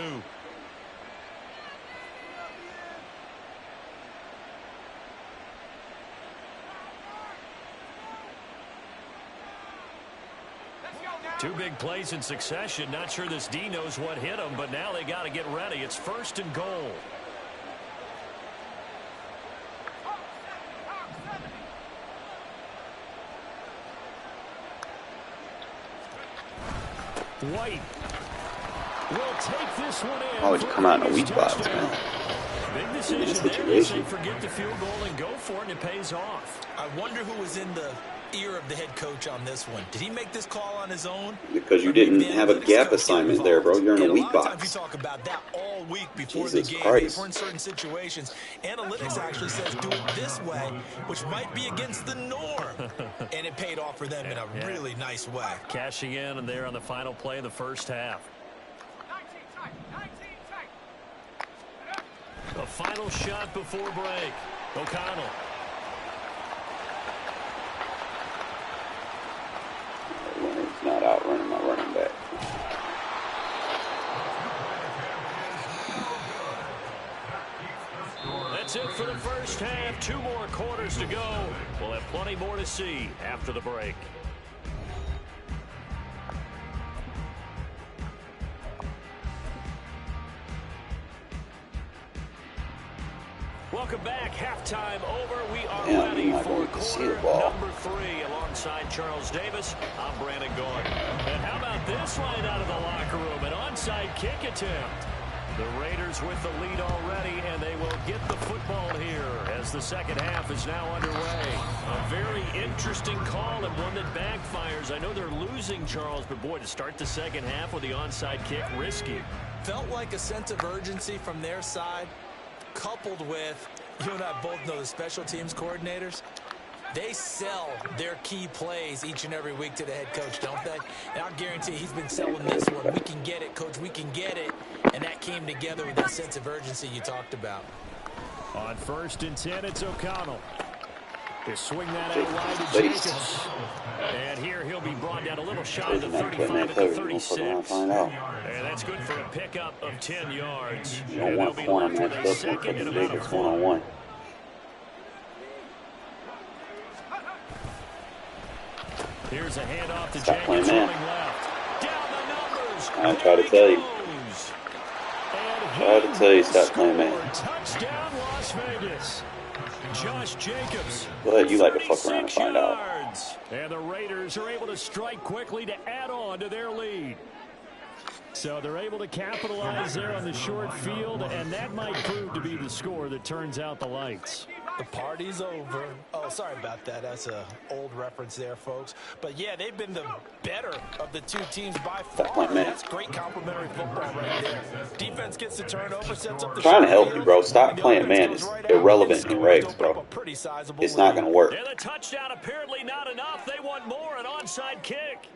Two big plays in succession. Not sure this D knows what hit him, but now they got to get ready. It's 1st and goal. White will take this one in. Why would you come out in a weak box, man? Big decision there. They say forget the field goal and go for it, and it pays off. I wonder who was in the ear of the head coach on this one. Did he make this call on his own? Because you didn't have a gap assignment there, bro. You're in a weak lot of times box. you talk about that all week before Jesus the game. Christ. If we're in certain situations, analytics actually says do it this way, which might be against the norm. And it paid off for them in a really nice way. Cashing in and there on the final play of the first half. The final shot before break. O'Connell. Runner's not outrunning my running back. That's it for the first half. 2 more quarters to go. We'll have plenty more to see after the break. Welcome back. Halftime over. We are ready for quarter number 3. Alongside Charles Davis, I'm Brandon Gordon. And how about this line out of the locker room? An onside kick attempt. The Raiders with the lead already, and they will get the football here as the second half is now underway. A very interesting call and one that backfires. I know they're losing, Charles, but boy, to start the second half with the onside kick, risky. Felt like a sense of urgency from their side, coupled with, you and I both know the special teams coordinators, they sell their key plays each and every week to the head coach, don't they? And I'll guarantee he's been selling this one. We can get it, coach, we can get it. And that came together with that sense of urgency you talked about. On 1st and 10, it's O'Connell. They swing that out wide to Jacobs. And here he'll be brought down a little shy of the 35 at the 36. And that's good for a pickup of 10 yards. You don't want to corner matched up with Jacobs one-on-one. Here's a handoff to Stop playing Jacobs man. running left. Down the numbers. I try to tell you. Try to tell you, stop playing man. Touchdown, Las Vegas. Josh Jacobs. But you like to fuck around and 36 find out. yards. And the Raiders are able to strike quickly to add on to their lead. So they're able to capitalize there on the short field, and that might prove to be the score that turns out the lights. The party's over. Oh, sorry about that. That's an old reference there, folks. But, yeah, they've been the better of the two teams by far. That's great complimentary football right there. Defense gets the turnover, sets up the trying to help you, bro. Stop playing man. It's irrelevant in regs, bro. It's not going to work. And the touchdown apparently not enough. They want more, an onside kick.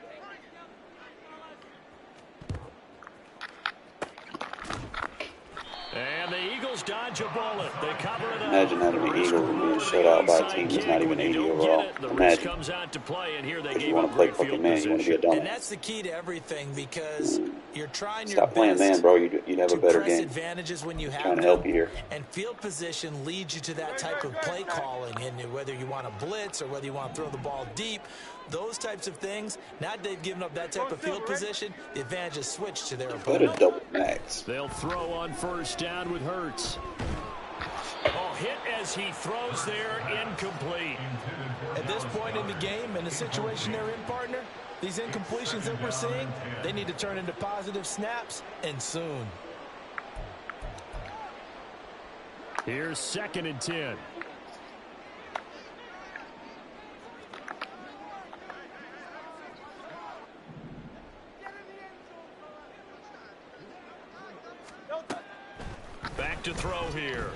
And the Eagles dodge a bullet. They cover it up. Imagine having the Eagles being shut out by a team that's not even 80 overall. Imagine. Comes out to play, and here they If you gave want up to play great fucking field man, you want to be a dumbass. And that's the key to everything, because you're trying your Stop playing man, bro. You'd have a better game. advantages when you have Trying to help you here. And field position leads you to that type of play calling. And whether you want to blitz or whether you want to throw the ball deep, those types of things, now that they've given up that type of field position, the advantage is switched to their Put a opponent. double max. They'll throw on first down with Hurts. Oh, hit as he throws there, incomplete. At this point in the game and the situation they're in, partner, these incompletions that we're seeing, they need to turn into positive snaps, and soon. Here's 2nd and 10. Back to throw here.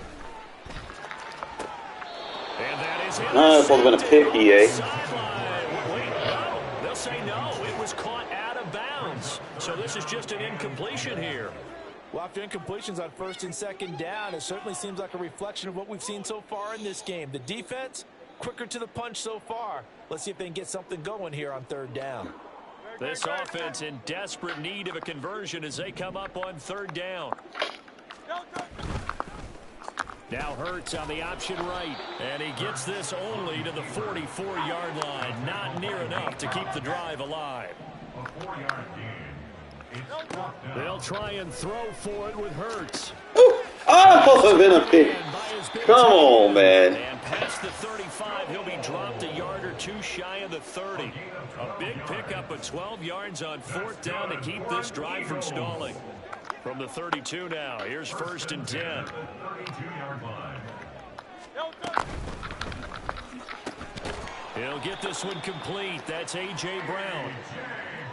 And that is it. No, it's supposed to have been a pick, EA. Wait, no. They'll say no. It was caught out of bounds. So this is just an incompletion here. Well, after incompletions on 1st and 2nd down, it certainly seems like a reflection of what we've seen so far in this game. The defense, quicker to the punch so far. Let's see if they can get something going here on 3rd down. This offense in desperate need of a conversion as they come up on 3rd down. Now Hurts on the option right, and he gets this only to the 44-yard line. Not near enough to keep the drive alive. A 4-yard gain. They'll try and throw for it with Hurts. Oh, supposed to have been a pick. Come on, man. And past the 35, he'll be dropped a yard or two shy of the 30. A big pickup of 12 yards on 4th down to keep this drive from stalling. From the 32 now, here's 1st and 10. 32-yard line. He'll get this one complete. That's A.J. Brown.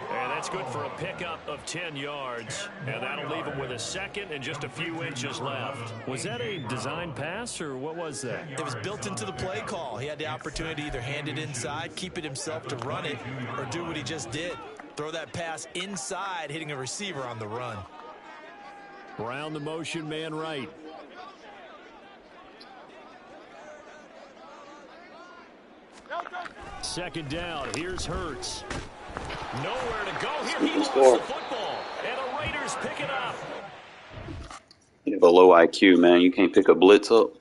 And that's good for a pickup of 10 yards. And that'll leave him with a 2nd and just a few inches left. Was that a design pass, or what was that? It was built into the play call. He had the opportunity to either hand it inside, keep it himself to run it, or do what he just did. Throw that pass inside, hitting a receiver on the run. Brown the motion man right. Second down. Here's Hurts. Nowhere to go here. He lost the football. And the Raiders pick it up. You have a low IQ, man. You can't pick a blitz up.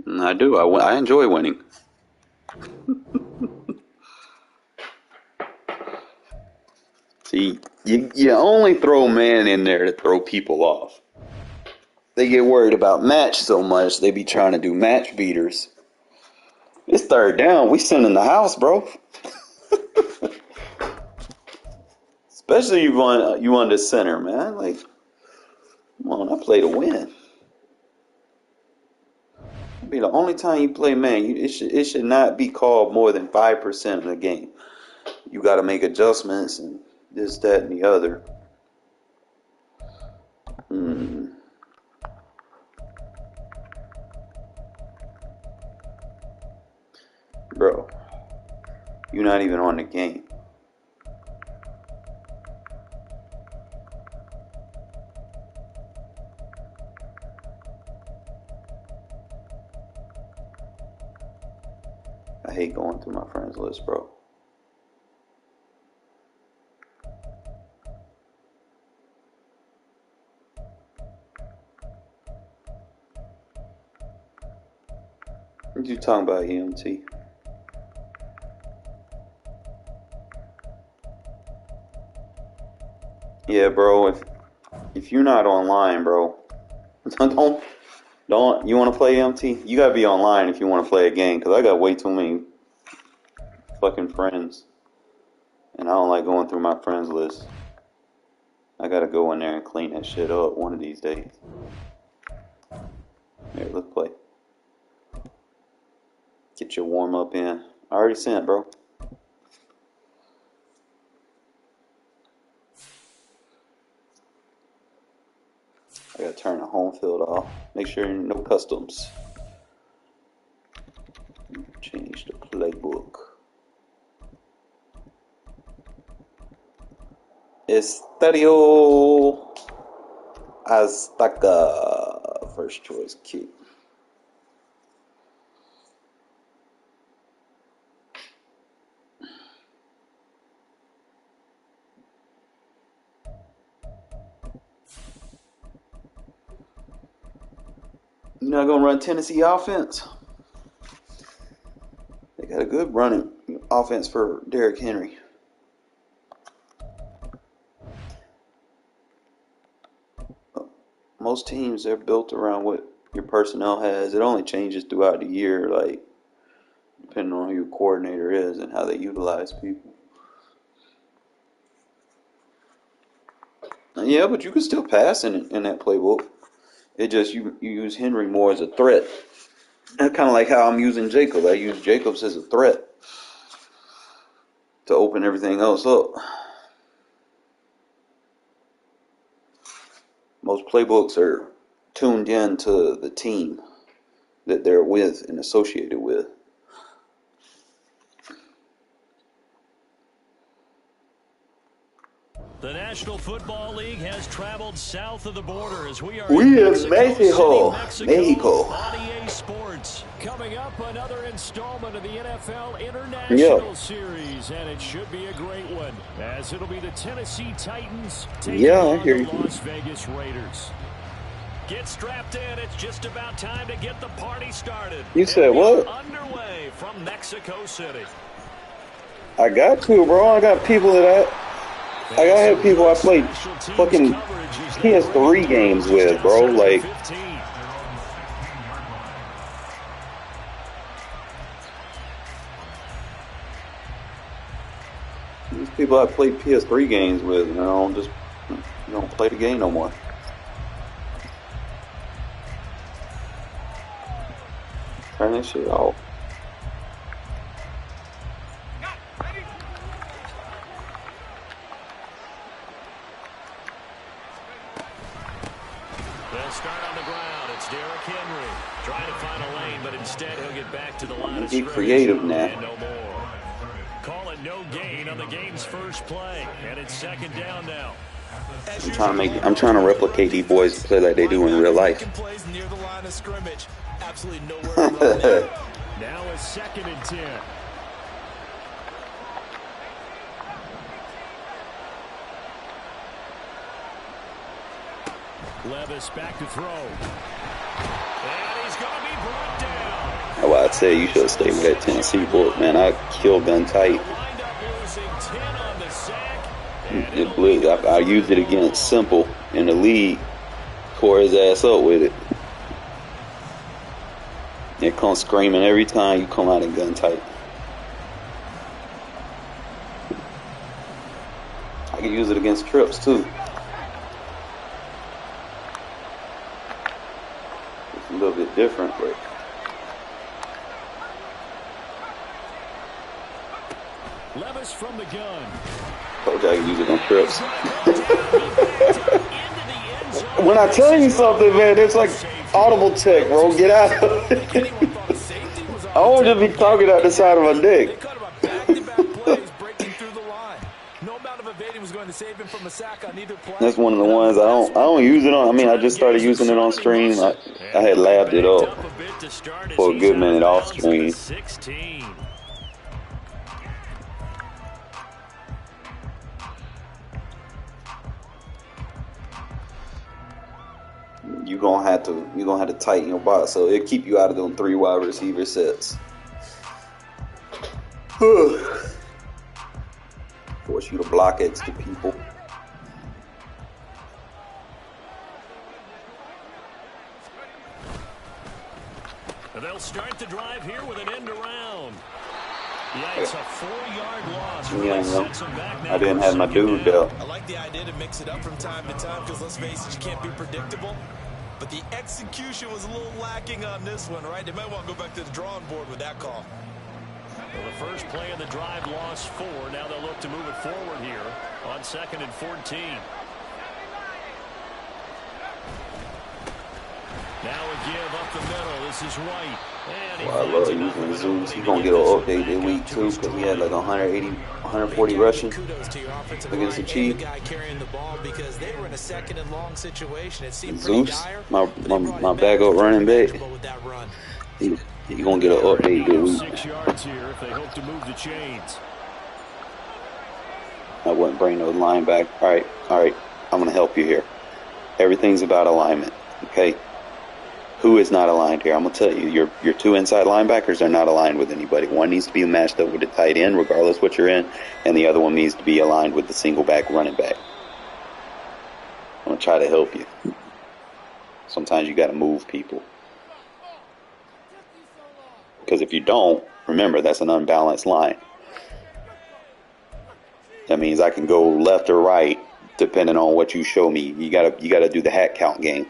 And I do. I enjoy winning. See, you only throw man in there to throw people off. They get worried about match so much, they be trying to do match beaters. It's 3rd down. We send in the house, bro. Especially you on the center, man. Like, come on, I play to win. It'll be the only time you play man. It should not be called more than 5% of the game. You got to make adjustments and this, that, and the other. Bro, you're not even on the game. I hate going through my friends list, bro. What you talking about, EMT? Yeah, bro. If you're not online, bro, Don't you want to play MT? You gotta be online if you want to play a game, because I got way too many fucking friends, and I don't like going through my friends list. I gotta go in there and clean that shit up one of these days. Here, let's play. Get your warm up in. I already sent, bro. I gotta turn the home field off. Make sure no customs. Change the playbook. Estadio Azteca. First choice kick. You're not gonna run Tennessee offense? They got a good running offense for Derrick Henry. Most teams are built around what your personnel has. It only changes throughout the year, like depending on who your coordinator is and how they utilize people. Yeah, but you can still pass in that playbook. It just you use Henry more as a threat. That's kind of like how I'm using Jacobs. I use Jacobs as a threat to open everything else up. Most playbooks are tuned in to the team that they're with and associated with. The National Football League has traveled south of the border as we are in in Mexico. Mexico. On EA Sports. Coming up, another installment of the NFL International Series, and it should be a great one, as it'll be the Tennessee Titans taking on the Las Vegas Raiders. Get strapped in. It's just about time to get the party started. You said what? Underway from Mexico City. I got to, bro. I got people that I gotta have people I played fucking PS3 games with, bro. Like, these people I played PS3 games with, and I don't play the game no more. Turn that shit off. They'll start on the ground. It's Derrick Henry trying to find a lane, but instead he'll get back to the line of scrimmage. Get creative now. And no more. Call it no gain on the game's first play, and it's second down now. I'm trying to replicate these boys play like they do in real life. Near the line of scrimmage. Absolutely nowhere to run there. Now it's 2nd and 10. Levis back to throw. And he's going to be brought down. Well, I'd say you should have stayed with that Tennessee book, man. I killed gun tight. It blew. I used it against Simple in the league. Tore his ass up with it. It comes screaming every time you come out in gun tight. I can use it against trips too. It's a little bit different, but Levis from the gun. told you I can use it on trips. When I tell you something, man, it's like audible tech, bro. Get out of it. I won't just be talking out the side of my dick. That's one of the ones I don't use it on. I mean, I just started using it on stream. I had labbed it up for a good minute off stream. You're gonna have to tighten your box, so it'll keep you out of them 3 wide receiver sets. Force you to block extra people. They'll start the drive here with an end around. Yeah, it's a 4-yard loss. Yeah, Sets them back now I didn't have my dude though. I like the idea to mix it up from time to time because, let's face it, you can't be predictable. But the execution was a little lacking on this one, right? They might want to go back to the drawing board with that call. Well, the first play of the drive lost 4. Now they'll look to move it forward here on 2nd and 14. Now a give up the middle. This is White. And Well, I love using Zeus. He's going to get an update this week, too, because he had like 180, 140 rushing against the Chiefs. Zeus, my backup running back, he's going to get an update this week. 6 yards here if they hope to move the chains. I wouldn't bring those line back. All right. I'm going to help you here. Everything's about alignment, okay? Who is not aligned here? I'm going to tell you, your 2 inside linebackers are not aligned with anybody. One needs to be matched up with the tight end, regardless what you're in, and the other one needs to be aligned with the single back running back. I'm going to try to help you. Sometimes you got to move people. Because if you don't, remember, that's an unbalanced line. That means I can go left or right, depending on what you show me. You gotta do the hat count game.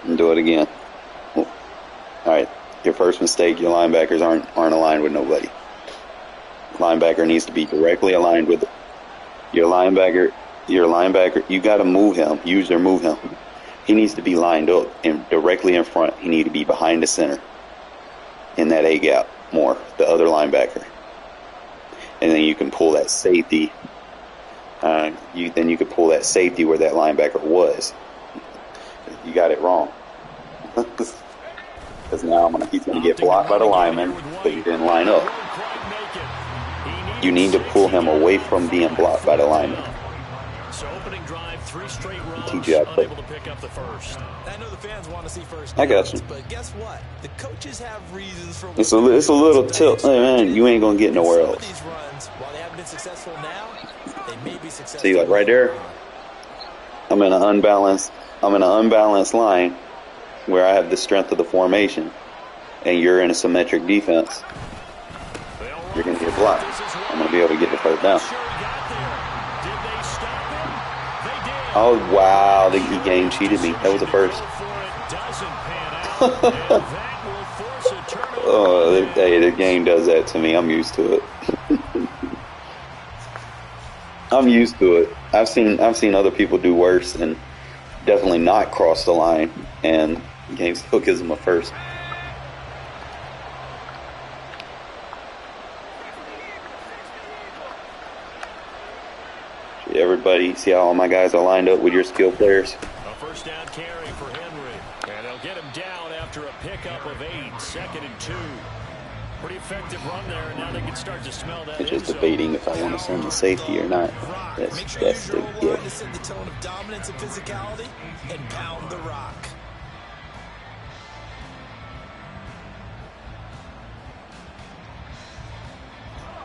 And do it again. All right. Your first mistake, your linebackers aren't aligned with nobody. Linebacker needs to be directly aligned with your linebacker. You got to move him. Use or move him. He needs to be lined up and directly in front. He needs to be behind the center in that A gap more, the other linebacker. And then you can pull that safety. Then you could pull that safety where that linebacker was. You got it wrong. Because now he's going to get blocked by the lineman, but he didn't line up. You need to pull him away from being blocked by the lineman. So opening drive, 3 straight runs, Teach you how to play. unable to pick up the first. I know the fans want to see first I got you. but guess what? The coaches have reasons for It's a little tilt. Hey, man, you ain't going to get nowhere some of else. these runs, while they haven't been successful now, they may be successful. See, like right there, I'm in an unbalanced line where I have the strength of the formation, and you're in a symmetric defense. You're going to get blocked. I'm going to be able to get the first down. Oh, wow. He game cheated me. That was the first. Oh, hey, the game does that to me. I'm used to it. I'm used to it. I've seen other people do worse and definitely not cross the line, and the game still gives them a first. Everybody, see how all my guys are lined up with your skill players? A first down carry for Henry. And they'll get him down after a pickup of 8. 2nd and 2. Pretty effective run there, and now they can start to smell that. It's just debating if I want to send the safety or not. That's the gift. To set the tone of dominance and physicality and pound the rock.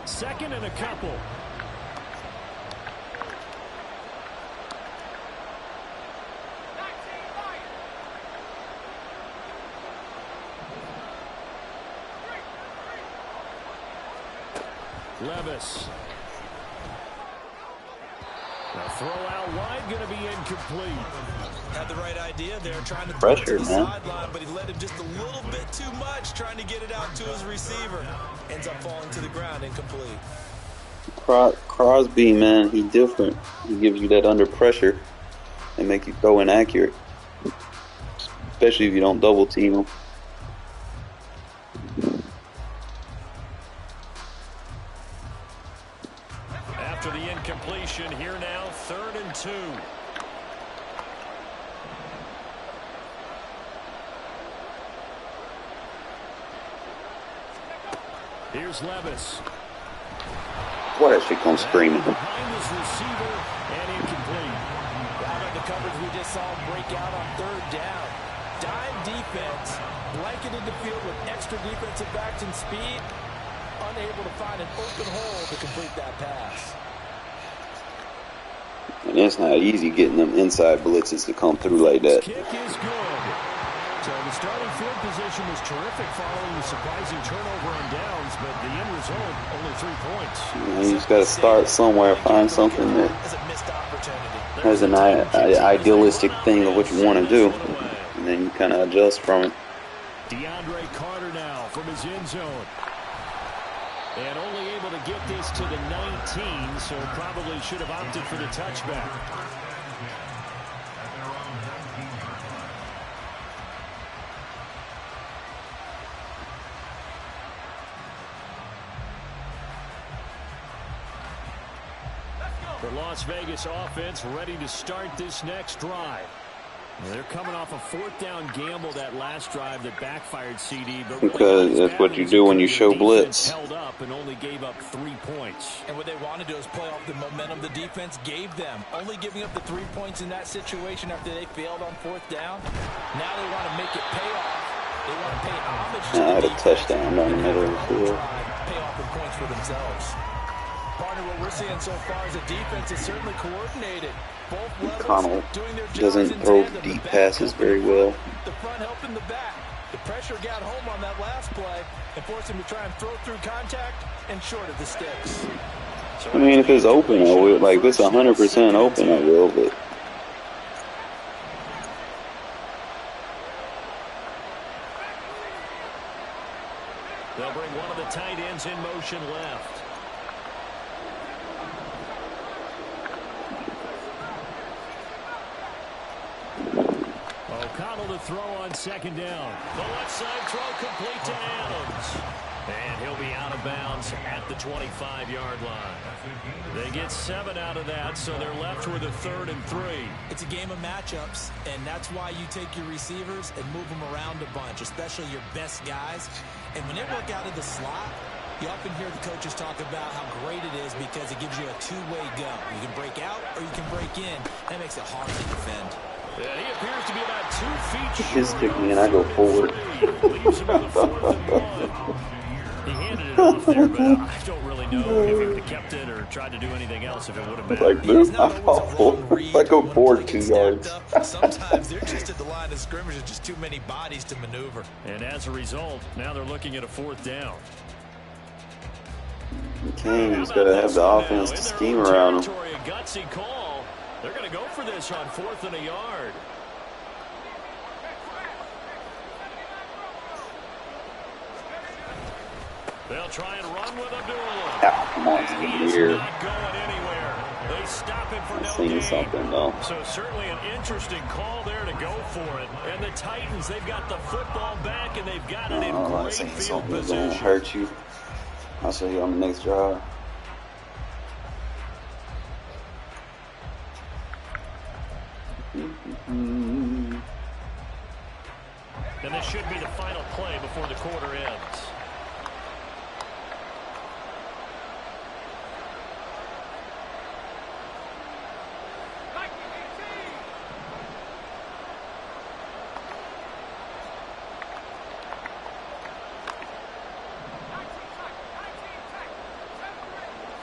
Second and a couple. Levis. The throw out wide, going to be incomplete. Had the right idea there, trying to Pressure, throw it to the man. sideline, but he led him just a little bit too much, trying to get it out to his receiver. Ends up falling to the ground, incomplete. Crosby, man, he different. He gives you that under pressure and make you throw inaccurate, especially if you don't double team him. After the incompletion, here now, 3rd and 2. Here's Levis. Boy, that shit comes screaming. Behind his receiver and incomplete. How about the coverage we just saw him break out on 3rd down? Dime defense, blanketed the field with extra defensive backs and speed, unable to find an open hole to complete that pass. And it's not easy getting them inside blitzes to come through like that. Kick is good. So the starting field position was terrific following the surprising turnover on downs, but the end result, only 3 points. You just got to start somewhere, find something that has an idealistic thing of what you want to do, and then you kind of adjust from it. DeAndre Carter now from his end zone. And only able to get this to the 19, so probably should have opted for the touchback. The Las Vegas offense ready to start this next drive. They're coming off a 4th down gamble that last drive that backfired, CD. But because that's what you do when you show blitz. Held up and only gave up 3 points. And what they want to do is play off the momentum the defense gave them. Only giving up the 3 points in that situation after they failed on 4th down. Now they want to make it pay off. They want to pay homage to I had the a touchdown down the middle of the field. Pay off the points for themselves. Partner, what we're seeing so far is the defense is certainly coordinated. Connell doesn't throw deep passes very well. The front helping the back. The pressure got home on that last play and forced him to try and throw through contact and short of the sticks. I mean, if it's open, I will. Like, if it's 100% open, I will, but. They'll bring one of the tight ends in motion left. O'Connell to throw on 2nd down. The left side throw complete to Adams. And he'll be out of bounds at the 25-yard line. They get 7 out of that, so they're left with a 3rd and 3. It's a game of matchups, and that's why you take your receivers and move them around a bunch, especially your best guys. And when they work out of the slot, you often hear the coaches talk about how great it is because it gives you a two-way go. You can break out or you can break in. That makes it hard to defend. Yeah, he appears to be about 2 feet short. His kick me and I go forward. Leaves him with a 4th and 1. He handed it off there, but I don't really know if he would have kept it or tried to do anything else if it would have been. Like, dude, I fall forward. I go forward 2 yards. Sometimes they're just at the line of scrimmage and just too many bodies to maneuver. And as a result, now they're looking at a 4th down. Kane's got to have the offense to scheme around him. A gutsy call. They're going to go for this on 4th and a yard. They'll try and run with Abdullah. Ah, come on, He is weird. not going anywhere. They stop him for no Seen gain. something though. So certainly an interesting call there to go for it. And the Titans, they've got the football back and they've got it in I'm great saying field something that's position. gonna hurt you. I'll show you on the next drive. And this should be the final play before the quarter ends.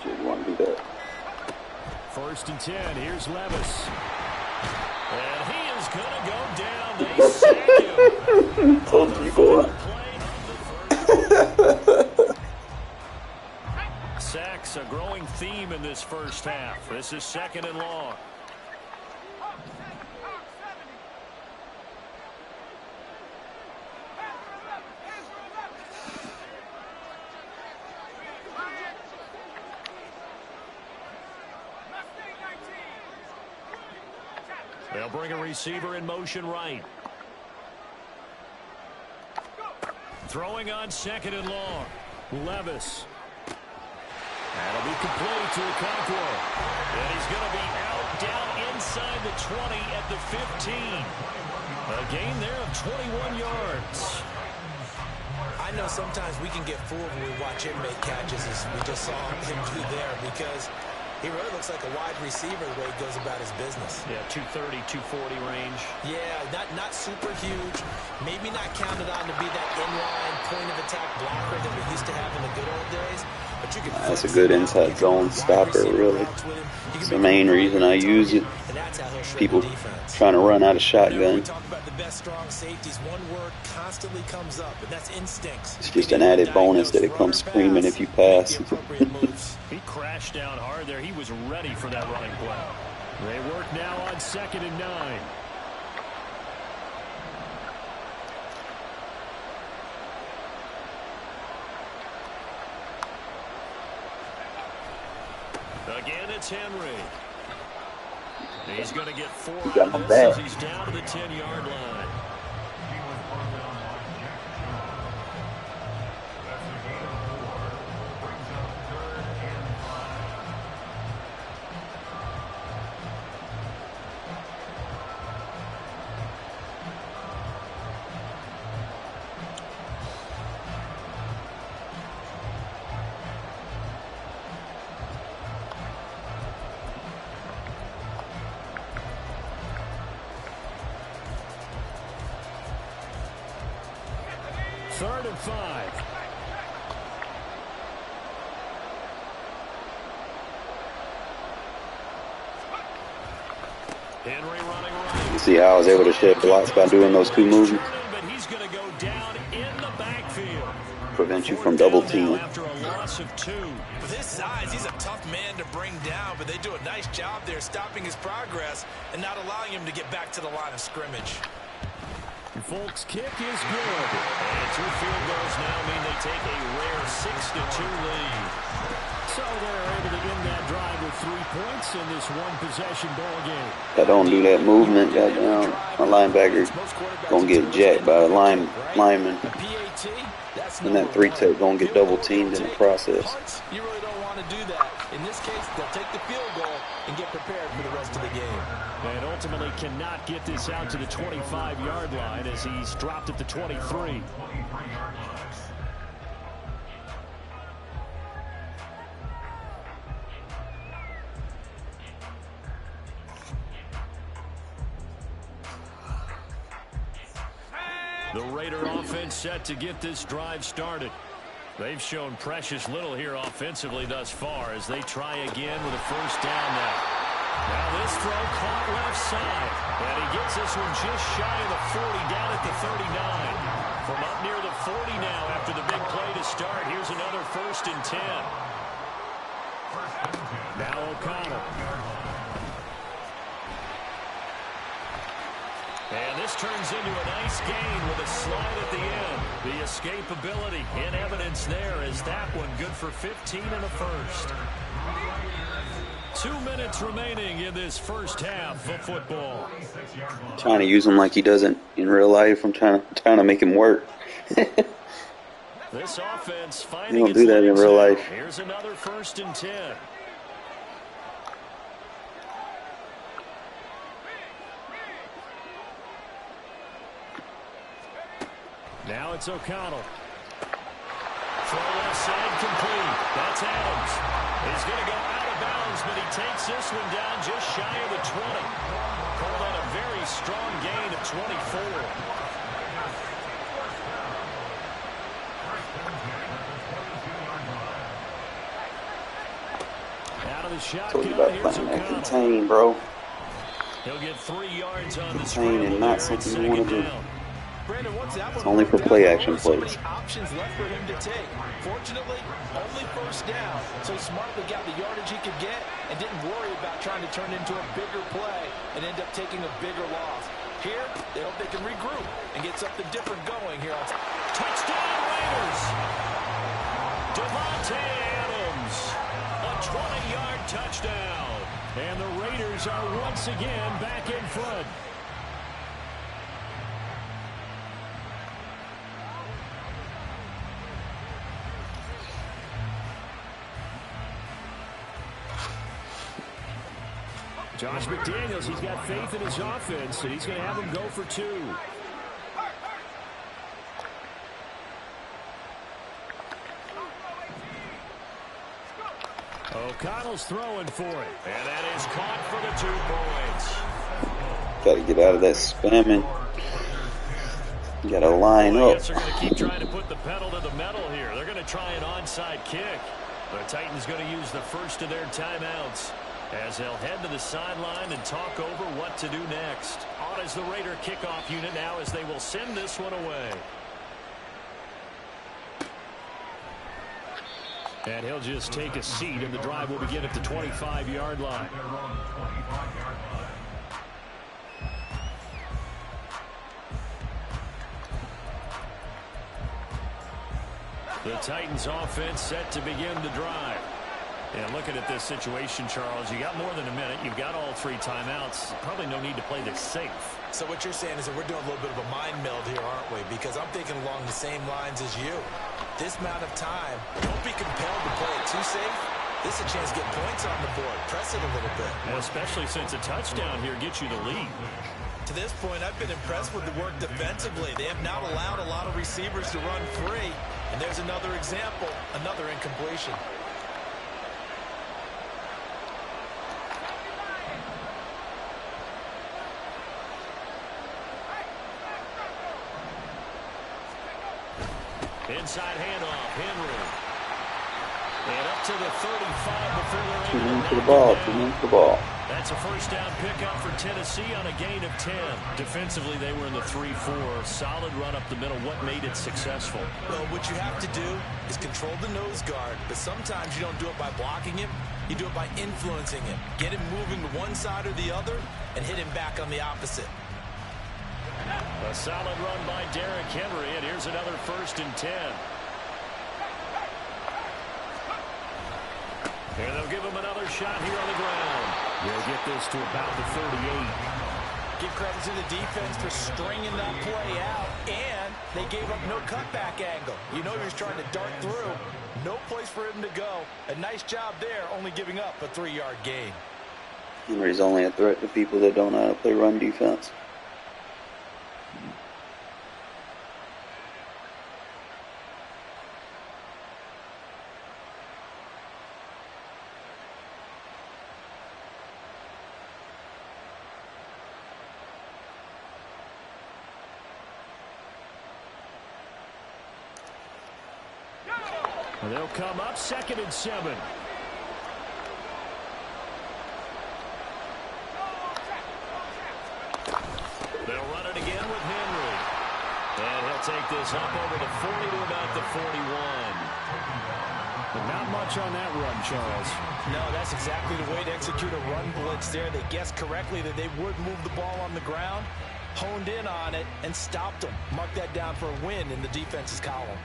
Should want to do that. 1st and 10. Here's Levis. And he is going to go down. They sack him. Told you, boy. Sacks a growing theme in this first half. This is 2nd and long. They'll bring a receiver in motion right. Throwing on 2nd and long. Levis. That'll be complete to Okonkwo. And he's going to be out down inside the 20 at the 15. A gain there of 21 yards. I know sometimes we can get fooled when we watch him make catches, as we just saw him do there, because He really looks like a wide receiver the way he goes about his business. Yeah, 230, 240 range. Yeah, not super huge. Maybe not counted on to be that inline point-of-attack blocker that we used to have in the good old days. But you can That's a good inside zone stopper, really. It's the main reason I use it. People trying to run out of shotgun. Talk about the best strong safeties. One word constantly comes up, and that's instincts. It's just an added bonus that it comes screaming if you pass. He crashed down hard there. He was ready for that running play. They work now on 2nd and 9. Again, it's Henry. He's going to get 4 out of this as he's down to the 10-yard line. Third and 5. Henry running right. You see how I was able to shed blocks by doing those two movements? But he's going to go down in the backfield. Prevent you from double teaming. After a loss of 2. With his size, he's a tough man to bring down, but they do a nice job there stopping his progress and not allowing him to get back to the line of scrimmage. Folks, kick is good. And 2 field goals now mean they take a rare 6-2 lead. So they're able to end that drive with 3 points in this one-possession ball game. If I don't do that movement, goddamn, my linebacker gonna get jacked by a lineman. And that 3-tech gonna get double teamed in the process. You really don't want to do that. In this case, they'll take the field goal and get prepared for the rest of the game. And ultimately cannot get this out to the 25-yard line as he's dropped at the 23. The Raider offense set to get this drive started. They've shown precious little here offensively thus far as they try again with a first down now. Now this throw caught left side. And he gets this one just shy of the 40 down at the 39. From up near the 40 now after the big play to start. Here's another 1st and 10. Now O'Connell. And this turns into a nice gain with a slide at the end. The escapability in evidence there is that one good for 15 and a first. 2 minutes remaining in this first half of football. Trying to use him like he doesn't in real life. I'm trying to make him work. This offense finding You don't do that in real life. Here's another 1st and 10. Now it's O'Connell. Throw left side complete. That's Adams. He's going to go out of bounds, but he takes this one down just shy of the 20. Called on a very strong gain of 24. Out of the shotgun, Told you about here's playing that O'Connell. contain, bro. He'll get 3 yards on the Contain and not something you want to do. Brandon, once that It's one only for worked play out, action so many plays. options left for him to take. Fortunately, only first down, so he smartly got the yardage he could get and didn't worry about trying to turn into a bigger play and end up taking a bigger loss. Here, they hope they can regroup and get something different going here on Touchdown Raiders! Devontae Adams, a 20-yard touchdown. And the Raiders are once again back in front. Josh McDaniels, he's got faith in his offense, and he's going to have him go for 2. O'Connell's throwing for it. And that is caught for the 2 points. Got to get out of that spamming. You got to line I up. guess they're going to keep trying to put the pedal to the metal here. They're going to try an onside kick. The Titans going to use the first of their timeouts as they'll head to the sideline and talk over what to do next. On is the Raider kickoff unit now as they will send this one away. And he'll just take a seat, and the drive will begin at the 25-yard line. The Titans offense set to begin the drive. And looking at this situation, Charles, you got more than a minute. You've got all 3 timeouts. Probably no need to play this safe. So what you're saying is that we're doing a little bit of a mind meld here, aren't we? Because I'm thinking along the same lines as you. This amount of time, don't be compelled to play it too safe. This is a chance to get points on the board. Press it a little bit. Well, especially since a touchdown here gets you the lead. To this point, I've been impressed with the work defensively. They have not allowed a lot of receivers to run free. And there's another example, another incompletion. Inside handoff, Henry. And up to the 35 before they're 2 able minutes to for the knock ball. it 2 down. minutes for the ball. That's a first down pickup for Tennessee on a gain of 10. Defensively, they were in the 3-4. Solid run up the middle. What made it successful? Well, what you have to do is control the nose guard, but sometimes you don't do it by blocking him. You do it by influencing him. Get him moving to one side or the other and hit him back on the opposite. A solid run by Derrick Henry, and here's another 1st and 10. And they'll give him another shot here on the ground. They'll get this to about the 38. Give credit to the defense for stringing that play out, and they gave up no cutback angle. You know he was trying to dart through. No place for him to go. A nice job there, only giving up a 3-yard gain. Henry's only a threat to people that don't know how to play run defense. And they'll come up 2nd and 7. They'll run it again with Henry. And he'll take this up over the 40 to about the 41. But not much on that run, Charles. No, that's exactly the way to execute a run blitz there. They guessed correctly that they would move the ball on the ground, honed in on it, and stopped them. Mark that down for a win in the defense's column.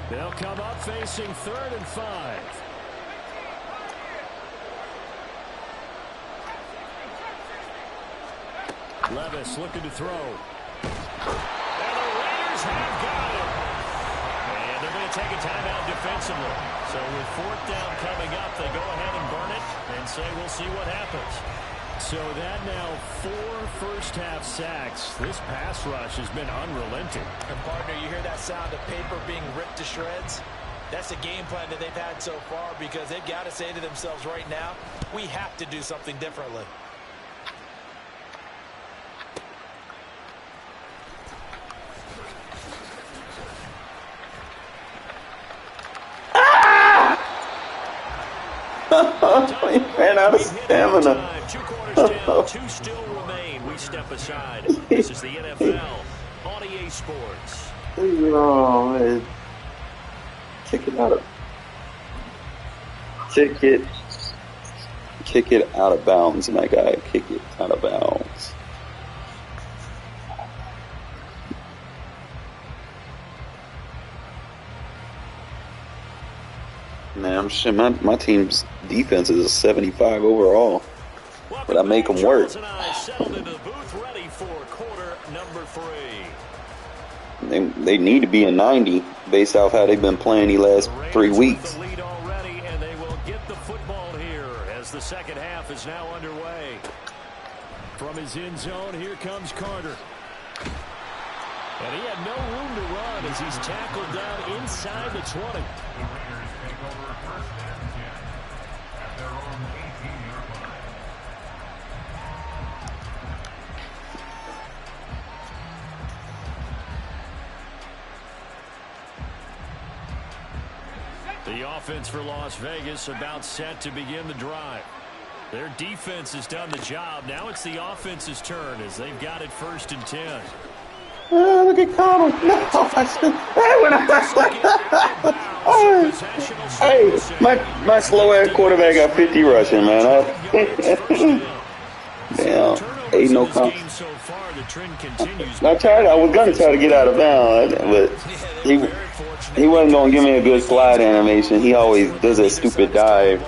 They'll come up facing 3rd and 5. Levis looking to throw. And the Raiders have got it. And they're going to take a timeout defensively. So with 4th down coming up, they go ahead and burn it and say we'll see what happens. So that now 4 first-half sacks. This pass rush has been unrelenting. And partner, you hear that sound of paper being ripped to shreds? That's a game plan that they've had so far because they've got to say to themselves right now, we have to do something differently. He ran out of stamina. 2 quarters down, 2 still remain. We step aside. This is the NFL on EA Sports. Oh, man. Kick it out of... Kick it out of bounds, my guy. Kick it out of bounds. Man, I'm sure my team's defense is a 75 overall, but I make them work. They need to be a 90 based off how they've been playing the last 3 weeks. Lead already, and they will get the football here as the second half is now underway. From his end zone, here comes Carter. And he had no room to run as he's tackled down inside the 20. Players take over first and 10 at their own 18-yard line. The offense for Las Vegas about set to begin the drive. Their defense has done the job. Now it's the offense's turn as they've got it 1st and 10. Oh, look at Connell. No, hey, my slow-ass quarterback got 50 rushing, man. Damn, ain't no comp. I was going to try to get out of bounds, but he wasn't going to give me a good slide animation. He always does that stupid dive.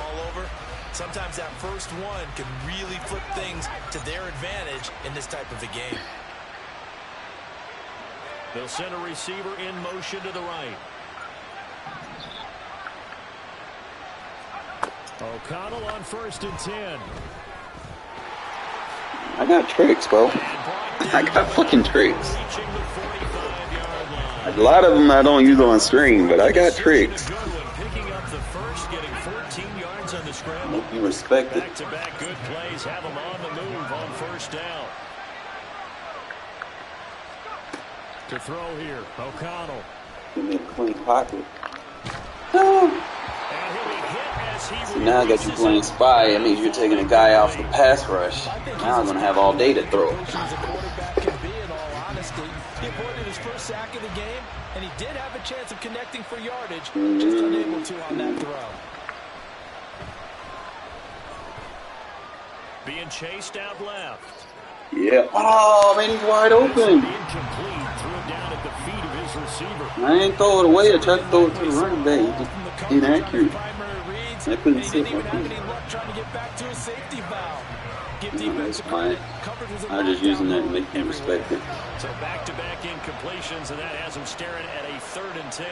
Sometimes that first one can really flip things to their advantage in this type of a game. They'll send a receiver in motion to the right. O'Connell on 1st and 10. I got tricks, bro. I got fucking tricks. A lot of them I don't use on screen, but I got tricks. Picking up the first, getting 14 yards on the scramble. Hope you respect it. Back-to-back good plays have them on the move on 1st down. To throw here, O'Connell. Give me a clean pocket. Oh. So now I got you playing spy. That means you're taking a guy off the pass rush. Now I'm going to have all day to throw. He avoided his first sack of the game, and he did have a chance of connecting for yardage, just unable to on that throw. Being chased out left. Yeah. Oh, man, he's wide open. Incomplete. Threw it down at the feet of his receiver. I ain't throw it away. I tried to throw it to the running back. He just inaccurate. I couldn't see my feet. Trying to get back to his safety valve. That's fine. I'm just using that to make him respect it. So back-to-back incompletions, and that has him staring at a 3rd and 10.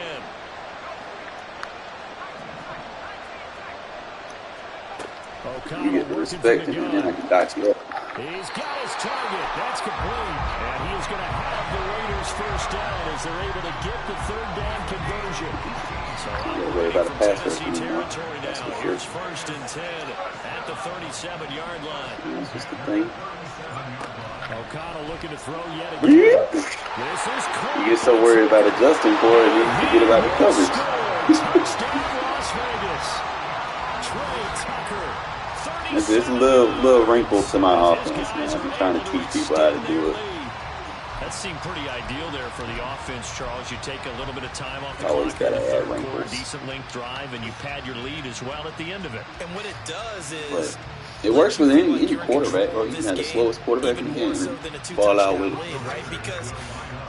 You get the respect him, and then I can dodge you up. He's got his target. That's complete. And he is going to have the Raiders 1st down as they're able to get the 3rd down conversion. So don't worry about a pass rush anymore. That's for sure. Here's 1st and 10 at the 37-yard line. That's just the thing. O'Connell looking to throw yet again. You get so worried about adjusting for it, you forget about the coverage. Touchdown, Las Vegas. Trey Tucker. There's a little wrinkle to my offense, man. I'm trying to teach people how to do it. That seemed pretty ideal there for the offense, Charles. You take a little bit of time off the Always clock in the gotta add 3rd quarter, wrinkles. decent length drive, and you pad your lead as well at the end of it. And what it does is... But it works with any quarterback, bro. You can have the slowest quarterback in the game and fall out with it. Right? Because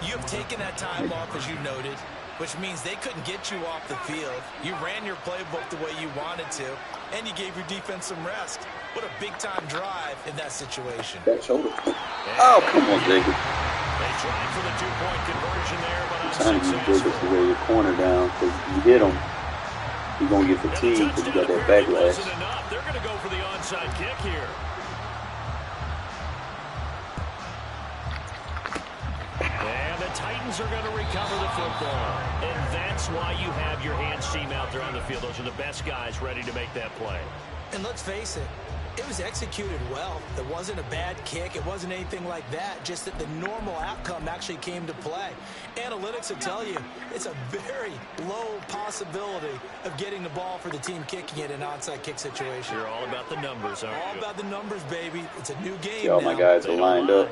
you have taken that time off, as you noted, which means they couldn't get you off the field. You ran your playbook the way you wanted to, and you gave your defense some rest. What a big-time drive in that situation. That shoulder. Oh, come on, Jacob. They tried for the 2-point conversion there, but I'm trying to use Jacob to wear your corner down, because if you hit him, you're going to get fatigued because you got that backlash. They're going to go for the onside kick here. And the Titans are going to recover the football. And that's why you have your hands team out there on the field. Those are the best guys ready to make that play. And let's face it, it was executed well. It wasn't a bad kick. It wasn't anything like that. Just that the normal outcome actually came to play. Analytics will tell you it's a very low possibility of getting the ball for the team kicking it in an onside kick situation. You're all about the numbers, aren't you? All about the numbers, baby. It's a new game See, all my guys are lined up.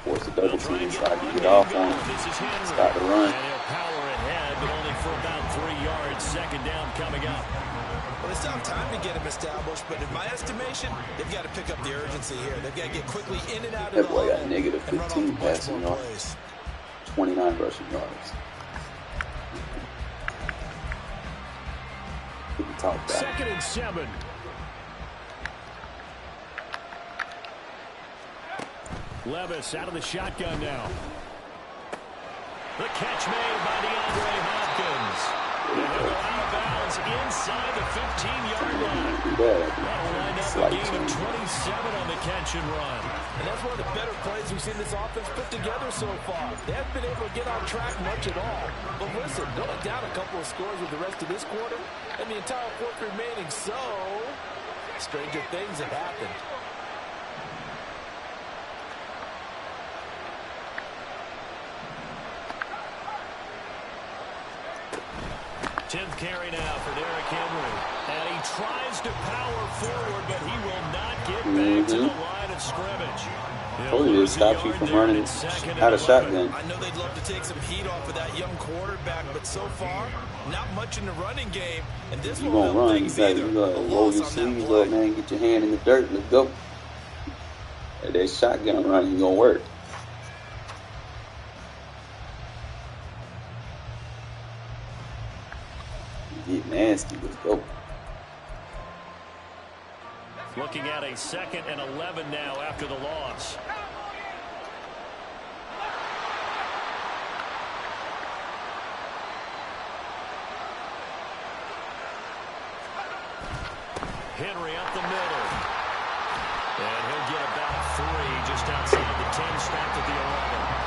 Force a double team so I can get off on him. Start the run. And he'll power ahead, but only for about 3 yards. 2nd down coming up. Well, it's not time to get him established, but in my estimation, they've got to pick up the urgency here. They've got to get quickly in and out of That the boy got huddle negative and run off 15 a bunch passing more yards. plays. 29 rushing yards. Get the top back. 2nd and 7. Levis out of the shotgun now. The catch made by DeAndre Hopkins. Inside the 15-yard line. That'll wind up a gain of 27 on the catch and run. And that's one of the better plays we've seen this offense put together so far. They haven't been able to get on track much at all. But listen, going down a couple of scores with the rest of this quarter and the entire fourth remaining, so stranger things have happened. Tenth carry now for Derrick Henry. And he tries to power forward, but he will not get back to the line of scrimmage. Totally just stops you from running out of shotgun. I know they'd love to take some heat off of that young quarterback, but so far, not much in the running game. And this You won't gonna help run? things You either. gotta roll your sleeves up, man. Get your hand in the dirt. Let's go. That shotgun run ain't gonna work. Get nasty. Let's go. Looking at a 2nd and 11 now after the loss. Henry up the middle. And he'll get about 3 just outside the 10, stopped at the 11.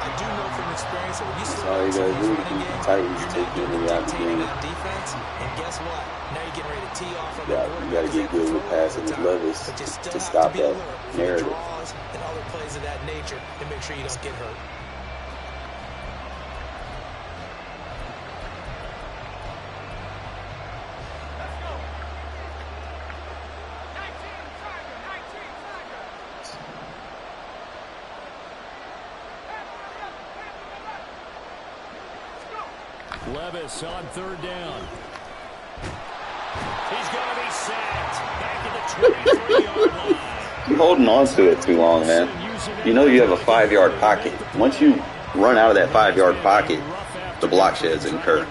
I do know from experience that when you That's all you gotta do to keep the Titans taking Henry out the game. that defense, and guess what? Now you're getting ready to tee off on Yeah, you gotta get good with passing his levels to stop that narrative. draws and other plays of that nature and make sure you don't get hurt. Levis on 3rd down. He's going to be sacked. Back at the 23-yard line. You're holding on to it too long, man. You know you have a 5-yard pocket. Once you run out of that 5-yard pocket, the block sheds incur.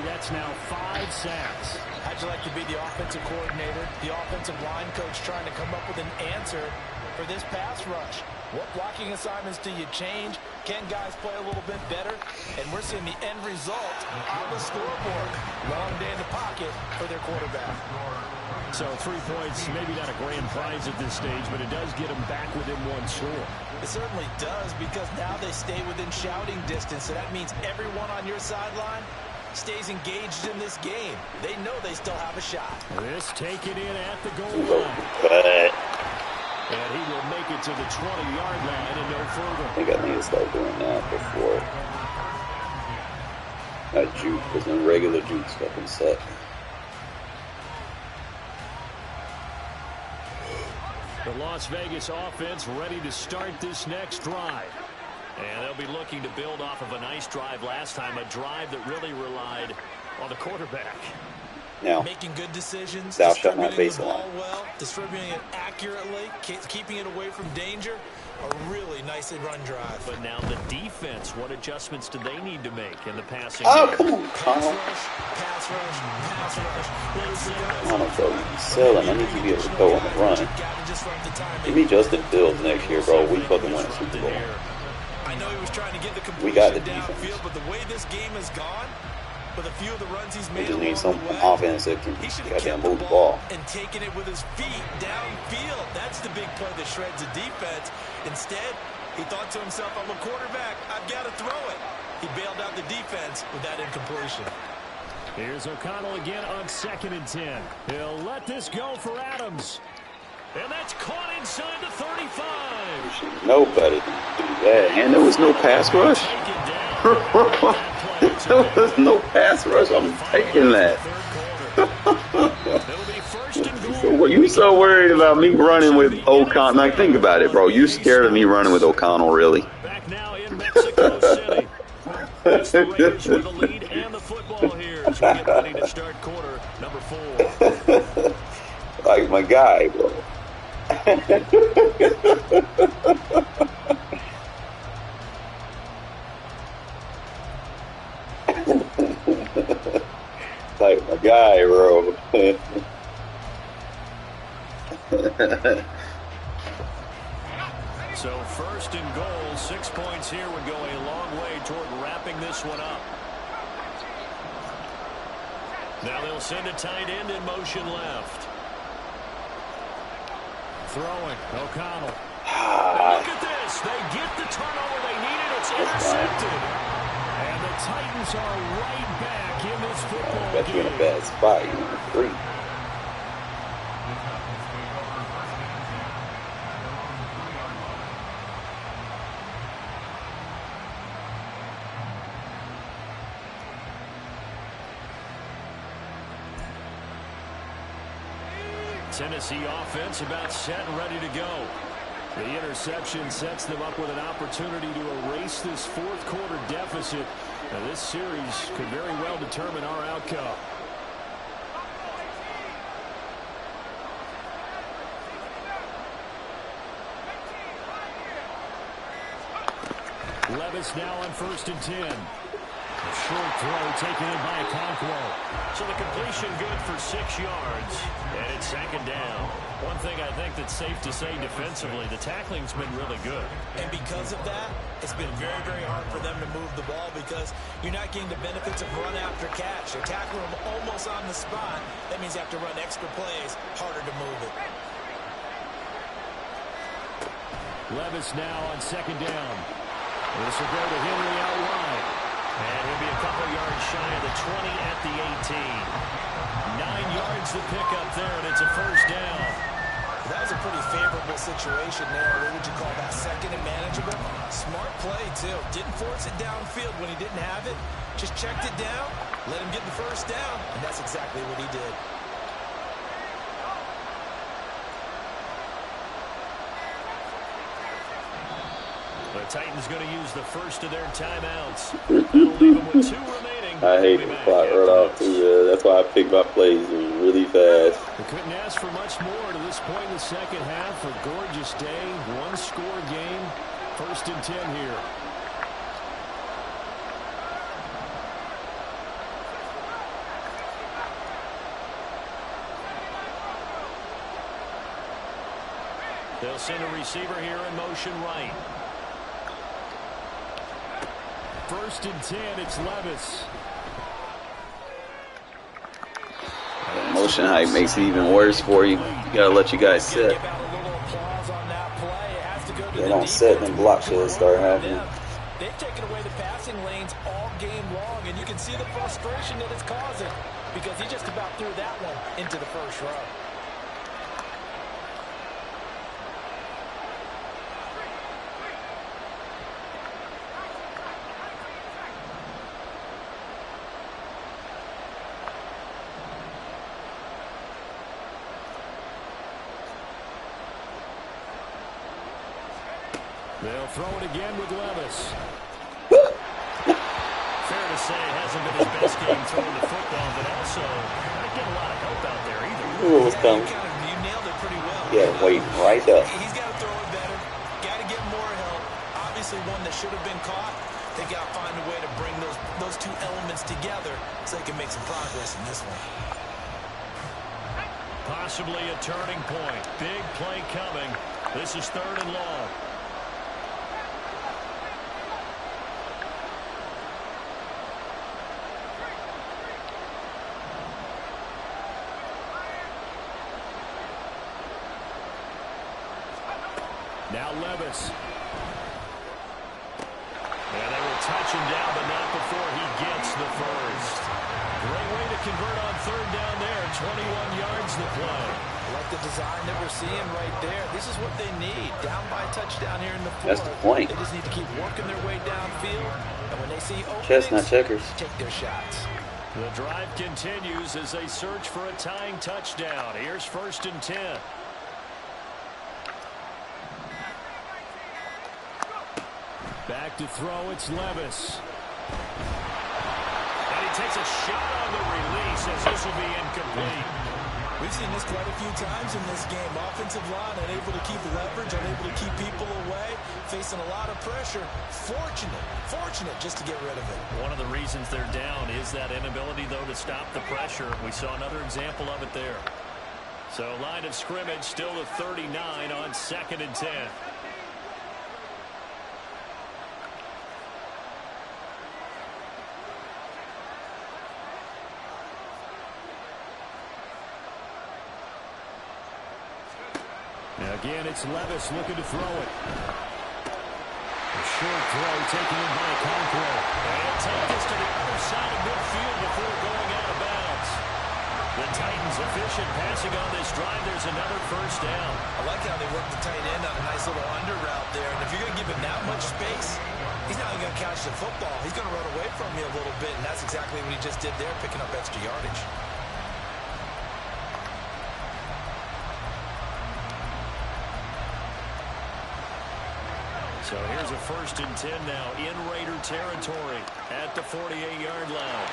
That's now 5 sacks. How'd you like to be the offensive coordinator, the offensive line coach trying to come up with an answer for this pass rush? What blocking assignments do you change? Can guys play a little bit better? And we're seeing the end result on the scoreboard. Long day in the pocket for their quarterback. So 3 points, maybe not a grand prize at this stage, but it does get them back within 1 score. It certainly does, because now they stay within shouting distance. So that means everyone on your sideline stays engaged in this game. They know they still have a shot. This taken in at the goal line. And he will make it to the 20-yard line and no further. I think I need to start doing that before. Not juke, because then regular juke's fucking suck. The Las Vegas offense ready to start this next drive. And they'll be looking to build off of a nice drive last time, a drive that really relied on the quarterback. Now, making good decisions, thou shalt not distributing face the the ball line. well, distributing it accurately, keeping it away from danger. A really nicely run drive. But now the defense, what adjustments do they need to make in the passing oh, game? come on, Pass Connell. rush, pass rush, pass rush. Connell, bro, you selling. I need you to be able to go on the run. Gotta disrupt the timing. Give me Justin Fields next year, bro. We fucking win a Super Bowl. I know he was trying to get the We got the completion defense. downfield, but the way this game has gone, with a few of the runs he's We made just need along some the way, offense that can he should have goddamn kept move the the ball ball. and taken it with his feet downfield. That's the big play that shreds the defense. Instead, he thought to himself, I'm a quarterback. I've got to throw it. He bailed out the defense with that incompletion. Here's O'Connell again on 2nd and 10. He'll let this go for Adams. And that's caught inside the 35. Nobody can do that. And there was no pass rush. There was no pass rush. I'm taking that. So, you so worried about me running with O'Connell? Like, think about it, bro. You scared of me running with O'Connell, really? Back now in Mexico City. It's the Raiders with the lead and the football here as we get ready to start quarter number 4. Like my guy, bro. Like my guy, bro. So 1st and goal, 6 points here would go a long way toward wrapping this one up. Now they'll send a tight end in motion left. Throwing. O'Connell. Look at this. They get the turnover they needed. It's intercepted. And the Titans are right back in this football Got you in game. a bad spot. You're number 3. Tennessee offense about set and ready to go. The interception sets them up with an opportunity to erase this fourth quarter deficit. Now this series could very well determine our outcome. Levis now on 1st and 10. A short throw taken in by Okonkwo. So the completion good for 6 yards. And it's 2nd down. One thing I think that's safe to say defensively, the tackling's been really good. And because of that, it's been very, very hard for them to move the ball because you're not getting the benefits of run after catch. You're tackling them almost on the spot. That means you have to run extra plays, harder to move it. Levis now on 2nd down. This will go to Henry out wide. And he'll be a couple yards shy of the 20 at the 18. 9 yards to pick up there, and it's a 1st down. That was a pretty favorable situation there. What would you call that? 2nd and manageable? Smart play, too. Didn't force it downfield when he didn't have it. Just checked it down, let him get the 1st down, and that's exactly what he did. The Titans going to use the first of their timeouts. That'll leave them with 2 remaining. I hate the clock right off, too. That's why I pick my plays really fast. We couldn't ask for much more to this point in the second half. A gorgeous day, 1-score game. 1st and 10 here. They'll send a receiver here in motion right. 1st and 10, it's Levis. Motion height makes it even worse for you. You gotta let you guys set. They don't set, then block should start happening. They've taken away the passing lanes all game long, and you can see the frustration that it's causing because he just about threw that one into the 1st row. They'll throw it again with Levis. Fair to say, hasn't been his best game throwing the football, but also not getting a lot of help out there either. Ooh, it's coming. You nailed it pretty well. Yeah, wait right up. He's got to throw it better. Got to get more help. Obviously, one that should have been caught. They got to find a way to bring those 2 elements together so they can make some progress in this one. Possibly a turning point. Big play coming. This is 3rd and long. Now Levis. And they will touch him down, but not before he gets the 1st. Great way to convert on 3rd down there. 21 yards to play. I like the design that we're seeing right there. This is what they need. Down by a touchdown here in the 4th. That's the point. They just need to keep working their way downfield. And when they see openings, Chestnut checkers. take their shots. The drive continues as they search for a tying touchdown. Here's 1st and 10. Back to throw, it's Levis. And he takes a shot on the release as this will be incomplete. We've seen this quite a few times in this game. Offensive line unable to keep leverage, unable to keep people away, facing a lot of pressure. Fortunate just to get rid of it. One of the reasons they're down is that inability, though, to stop the pressure. We saw another example of it there. So line of scrimmage still at 39 on 2nd and 10. Again, it's Levis looking to throw it. A short throw taken in by Conquo. And he'll take this to the other side of midfield before going out of bounds. The Titans efficient passing on this drive. There's another first down. I like how they work the tight end on a nice little under route there. And if you're going to give him that much space, he's not going to catch the football. He's going to run away from you a little bit, and that's exactly what he just did there, picking up extra yardage. So here's a 1st and 10 now in Raider territory at the 48-yard line.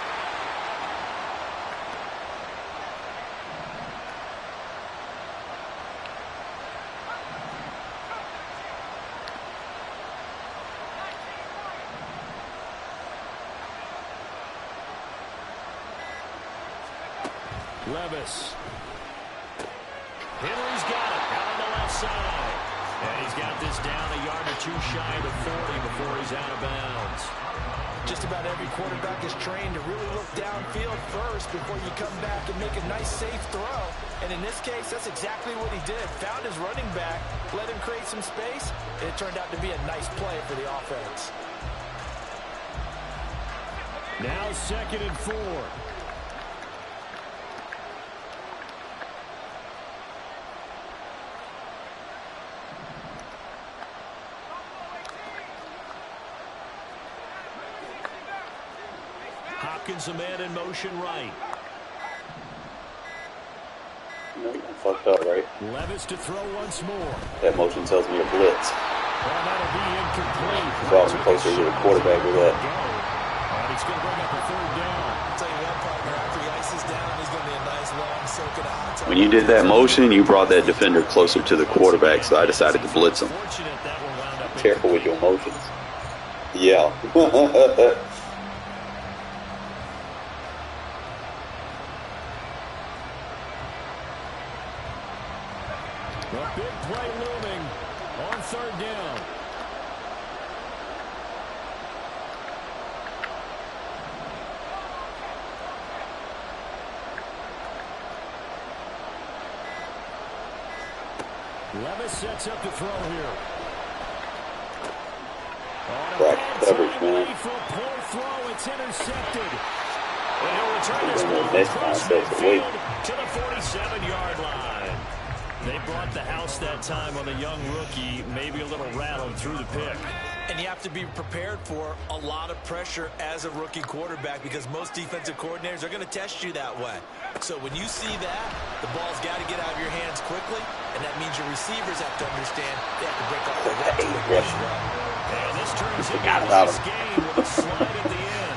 Levis. Henry's got it out on the left side. And he's got this down a yard or two shy of the 40 before he's out of bounds. Just about every quarterback is trained to really look downfield first before you come back and make a nice, safe throw. And in this case, that's exactly what he did. Found his running back, let him create some space, and it turned out to be a nice play for the offense. Now 2nd and 4. Hopkins, a man in motion right. You fucked up, right? Levis to throw once more. That motion tells me a blitz. Well, that'll be incomplete. Brought him closer to the quarterback with that. And he's going to bring up a 3rd down. I'll tell you what, partner, after he ices down, he's going to be a nice, long, soaking hot. When you did that motion, you brought that defender closer to the quarterback, so I decided to blitz him. Careful with your motions. Yeah. A big play looming on 3rd down. Levis sets up to throw here. Crack coverage, man. For a poor throw, it's intercepted. And he'll return this That's ball across concept away. midfield to the 47-yard line. They brought the house that time on the young rookie, maybe a little rattled through the pick. And you have to be prepared for a lot of pressure as a rookie quarterback because most defensive coordinators are going to test you that way. So when you see that, the ball's got to get out of your hands quickly, and that means your receivers have to understand they have to break off the route quickly as well. And this turns into Forgot a about nice him. game with a slide at the end.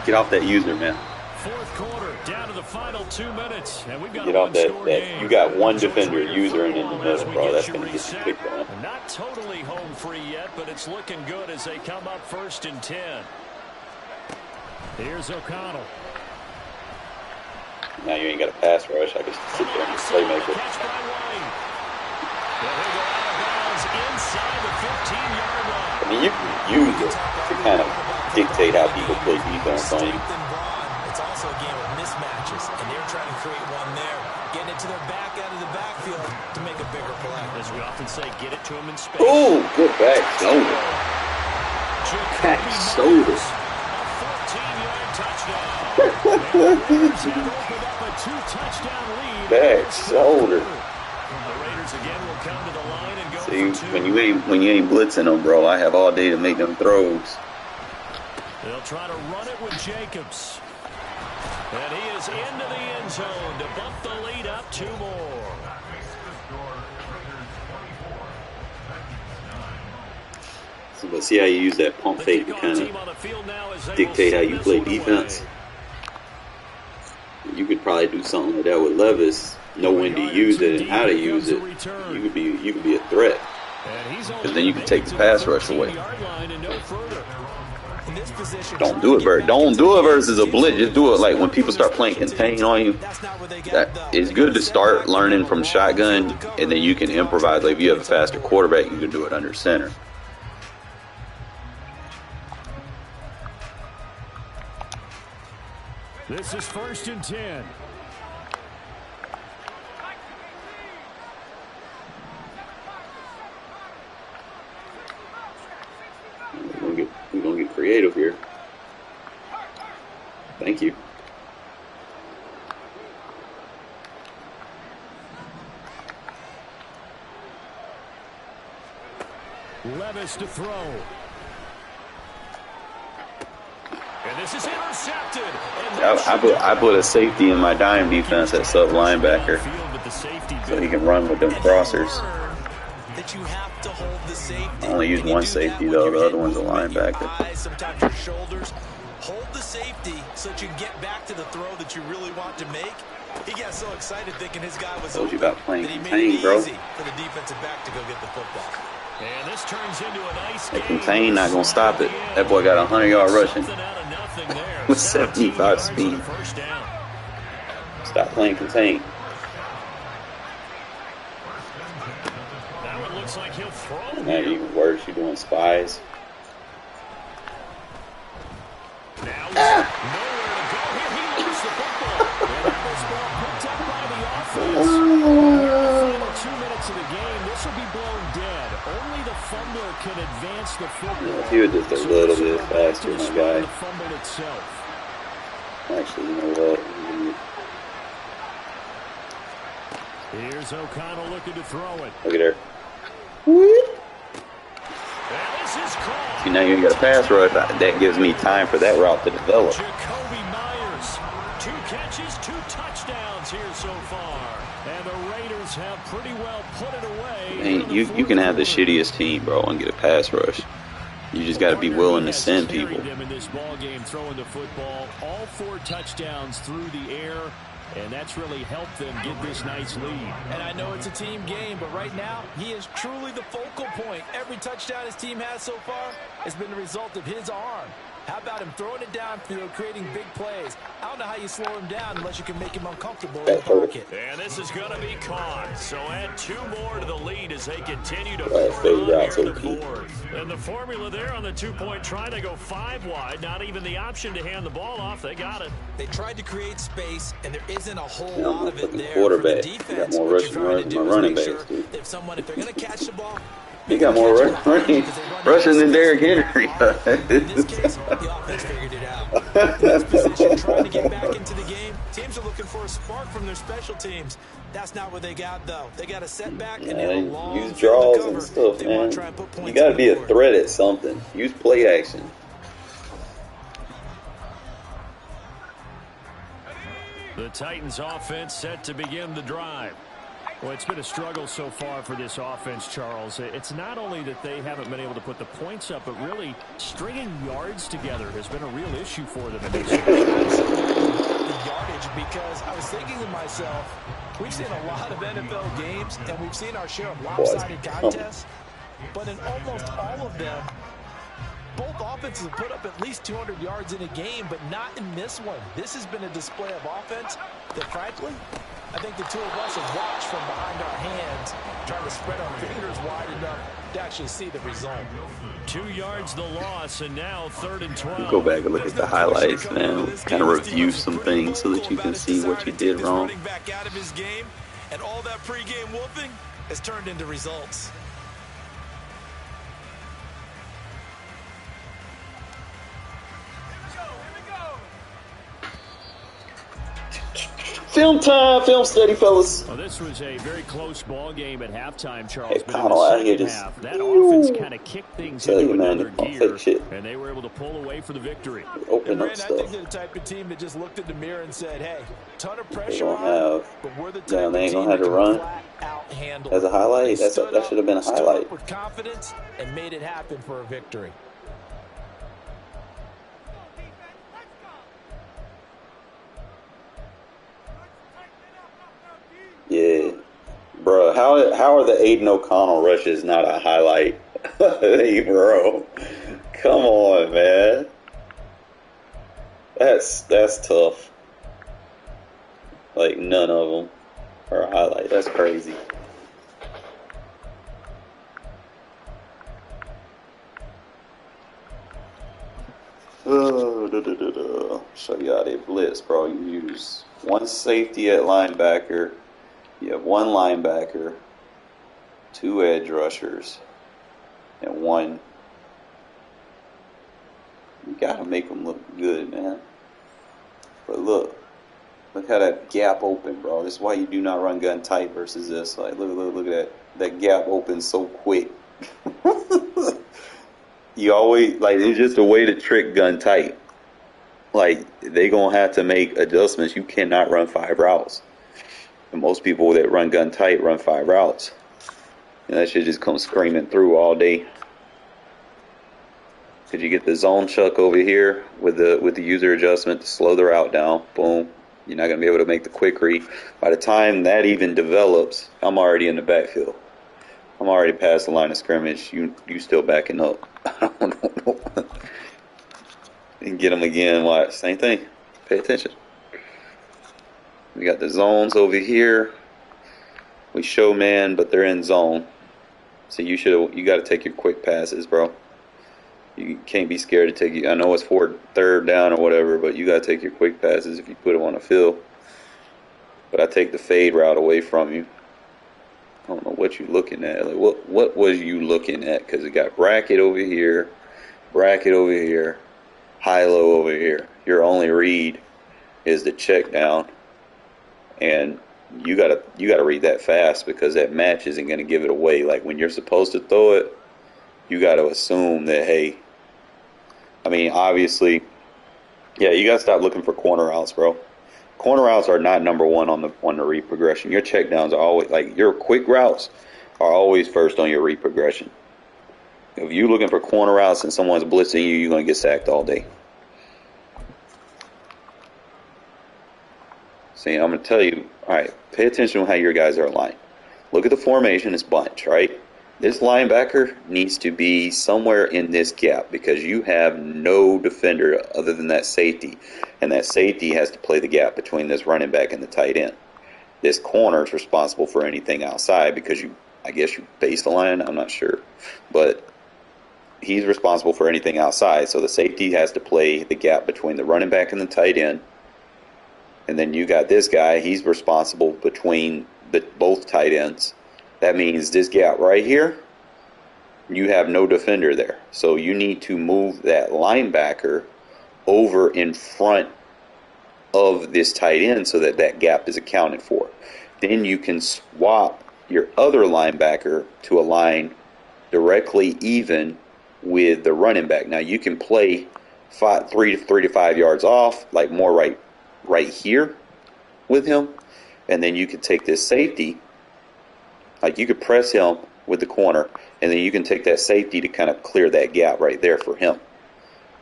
Get off that user, man. 4th quarter, down to the final 2 minutes, and we've got Get a off that. one-score game. You got one So defender, it's user, and in the as middle, we bro. get That's you going to get you reset. picked on. Not totally home free yet, but it's looking good as they come up 1st and 10. Here's O'Connell. Now you ain't got a pass rush. I can sit there and be playmaker. Catch by White. Well, he'll go out of bounds inside the 15-yard line. I mean, you can use it to kind of dictate how people play defense on you. It's also a game of mismatches, and they're trying to create one there, getting it to their back out of the backfield to make a bigger play. As we often say, get it to him in space. Oh, good back shoulder. Back shoulder. A 14-yard touchdown. And the Raiders have opened up a 2-touchdown lead. Back shoulder. The Raiders again will come to the line and go See, for 2. when you ain't blitzing them, bro, I have all day to make them throws. They'll try to run it with Jacobs. And he is into the end zone to bump the lead up 2 more. That makes the score Raiders 24, Vikings 9. So, but see how you use that pump The fake to kickoff kind team of on the field now as they dictate will how send you this play one away. defense. You could probably do something like that with Levis. Know when to use it and how to use it. You could be a threat. Because then you can take the pass rush away. Don't do it, Bert. Don't do it versus a blitz. Just do it like when people start playing contain on you. That it's good to start learning from shotgun, and then you can improvise. Like if you have a faster quarterback, you can do it under center. This is 1st and 10. creative here. Thank you. Levis to throw. And this is intercepted. I put a safety in my dime defense at sub linebacker, so he can run with them crossers. That you have to hold the safety. I only use one safety though. The other one's a linebacker. Sometimes your shoulders. Hold the safety so that you can get back to the throw that you really want to make. He got so excited thinking his guy was Told you about playing that he made contain, it bro. easy for the defensive back to go get the football. And this turns into a nice That game. contain not gonna stop it. That boy got 100-yard rushing with 75 speed. Stop playing contain. That one looks like he'll throw. Now even worse, you're doing spies. Now nowhere to go here. He lost the football. And that was ball picked up by the offense. Final 2 minutes of the game. This will be blown dead. Only the fumbler can advance the football. If you were just a little bit faster, my guy. The fumble itself. Actually, you know what? Here's O'Connell looking to throw it. Look at there. And this is called. See, now you ain't got a pass rush. That gives me time for that route to develop. Jacoby Myers, 2 catches, 2 touchdowns here so far. And the Raiders have pretty well put it away. Man, you can have the shittiest team, bro, and get a pass rush. You just got to be willing to send people. Them in this ball game, throwing the football, all 4 touchdowns through the air, and that's really helped them get this nice lead. And I know it's a team game, but right now he is truly the focal point. Every touchdown his team has so far has been the result of his arm. How about him throwing it downfield, creating big plays? I don't know how you slow him down unless you can make him uncomfortable in the pocket. And this is going to be caught. So add 2 more to the lead as they continue to Right, pour fade it on routes here are to key. board. And the formula there on the 2-point try to go 5 wide. Not even the option to hand the ball off. They got it. They tried to create space, and there isn't a whole Yeah, I'm lot of it fucking there quarterback. for the You got defense. more What rushing you're trying yards to than do my is running make backs, sure dude. if they're going to catch the ball, He got more running than Derrick Henry. in this case, the offense figured it out. In this position, trying to get back into the game, teams are looking for a spark from their special teams. That's not what they got, though. They got a setback and they have a long Use field to draws cover. and stuff, They want man. to try and put points You got to on be the a board. threat at something. Use play action. The Titans offense set to begin the drive. Well, it's been a struggle so far for this offense, Charles. It's not only that they haven't been able to put the points up, but really stringing yards together has been a real issue for them in this game. The yardage, because I was thinking to myself, we've seen a lot of NFL games, and we've seen our share of lopsided contests, but in almost all of them, both offenses have put up at least 200 yards in a game, but not in this one. This has been a display of offense that, frankly, I think the two of us have watched from behind our hands, trying to spread our fingers wide enough to actually see the result. 2 yards the loss, and now 3rd and 12. Go back and look at the highlights, man. Kind of review some things so that you can see what you did wrong. Back out of his game, and all that pregame whooping has turned into results. Film time, film study, fellas. Well, this was a very close ball game at halftime, Charles. Hey, but in Connell the out here second just- half, that offense kind of kicked things Tell into you, man, another they don't gear, fake shit. and they were able to pull away for the victory. Open up Brand, I think stuff. they're the type of team that just looked in the mirror and said, hey, ton of They pressure don't on, have. but we're the type Yeah, of they ain't team gonna have that to can run. flat out handle As a it. highlight, They that stood should have been a stood highlight. up with confidence and made it happen for a victory. Yeah. Bruh, how are the Aiden O'Connell rushes not a highlight? Hey, bro. Come on, man. That's tough. Like, none of them are a highlight. That's crazy. Show you how they blitz, bro. You use one safety at linebacker. You have one linebacker, 2 edge rushers, and 1 gotta make them look good, man. But look how that gap open, bro. This is why you do not run gun tight versus this. Like, look at that. That gap opens so quick. You always, like, it's just a way to trick gun tight. Like, they gonna have to make adjustments. You cannot run 5 routes. And most people that run gun tight run 5 routes. And that shit just comes screaming through all day. Cause you get the zone chuck over here with the user adjustment to slow the route down. Boom. You're not gonna be able to make the quick read. By the time that even develops, I'm already in the backfield. I'm already past the line of scrimmage. You still backing up. I don't know. And get them again. Watch. Same thing. Pay attention. We got the zones over here. We show man, but they're in zone. So you got to take your quick passes, bro. You can't be scared to take it. I know it's for 3rd down or whatever, but you got to take your quick passes if you put them on the field. But I take the fade route away from you. I don't know what you're looking at. Like, what was you looking at? Because it got bracket over here, high-low over here. Your only read is the check down, and you gotta read that fast because that match isn't going to give it away. Like, when you're supposed to throw it, you got to assume that, hey, I mean, obviously, yeah, you got to stop looking for corner routes, bro. Corner routes are not number one on the read progression. Your check downs are always, like, your quick routes are always first on your read progression. If you're looking for corner routes and someone's blitzing you, you're going to get sacked all day. See, I'm going to tell you, all right, pay attention to how your guys are aligned. Look at the formation, it's bunch, right? This linebacker needs to be somewhere in this gap because you have no defender other than that safety. And that safety has to play the gap between this running back and the tight end. This corner is responsible for anything outside because I guess you base the line, I'm not sure. But he's responsible for anything outside. So the safety has to play the gap between the running back and the tight end. And then you got this guy, he's responsible between both tight ends. That means this gap right here, you have no defender there. So you need to move that linebacker over in front of this tight end so that that gap is accounted for. Then you can swap your other linebacker to align directly even with the running back. Now you can play 3 to 5 yards off, like more right here with him. And then you can take this safety. Like, you could press him with the corner, and then you can take that safety to kind of clear that gap right there for him.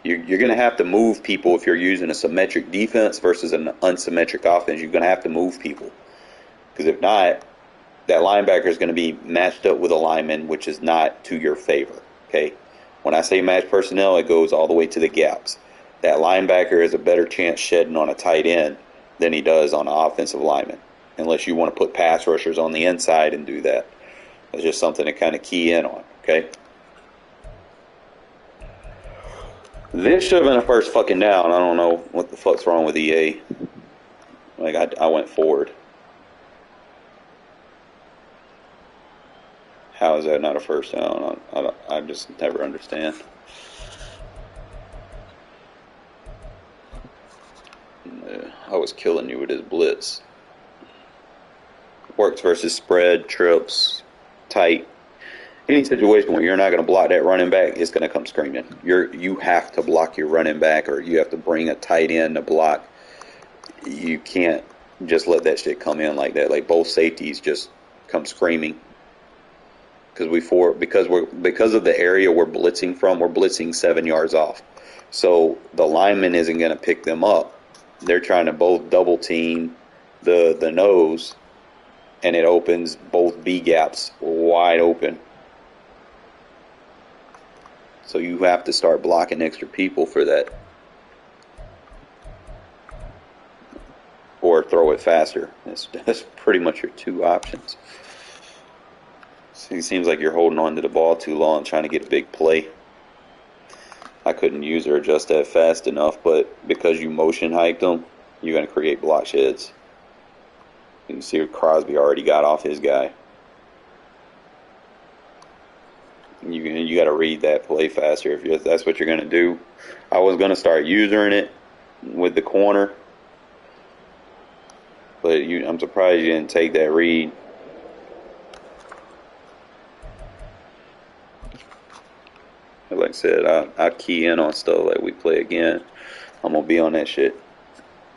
You're going to have to move people if you're using a symmetric defense versus an unsymmetric offense. You're going to have to move people. Because if not, that linebacker is going to be matched up with a lineman, which is not to your favor. Okay? When I say match personnel, it goes all the way to the gaps. That linebacker has a better chance shedding on a tight end than he does on an offensive lineman. Unless you want to put pass rushers on the inside and do that. It's just something to kind of key in on, okay? This should have been a first fucking down. I don't know what the fuck's wrong with EA. Like, I went forward. How is that not a first down? I just never understand. I was killing you with his blitz. Works versus spread, trips, tight. Any situation where you're not going to block that running back, it's going to come screaming. You have to block your running back, or you have to bring a tight end to block. You can't just let that shit come in like that. Like, both safeties just come screaming. Because of the area we're blitzing from, we're blitzing 7 yards off. So the lineman isn't going to pick them up. They're trying to both double team the nose. And it opens both B gaps wide open. So you have to start blocking extra people for that. Or throw it faster. That's pretty much your 2 options. So it seems like you're holding on to the ball too long, trying to get a big play. I couldn't use or adjust that fast enough, but because you motion hiked them, you're going to create block sheds. You can see Crosby already got off his guy. You got to read that play faster if that's what you're going to do. I was going to start using it with the corner, but I'm surprised you didn't take that read. Like I said, I key in on stuff like we play again. I'm going to be on that shit.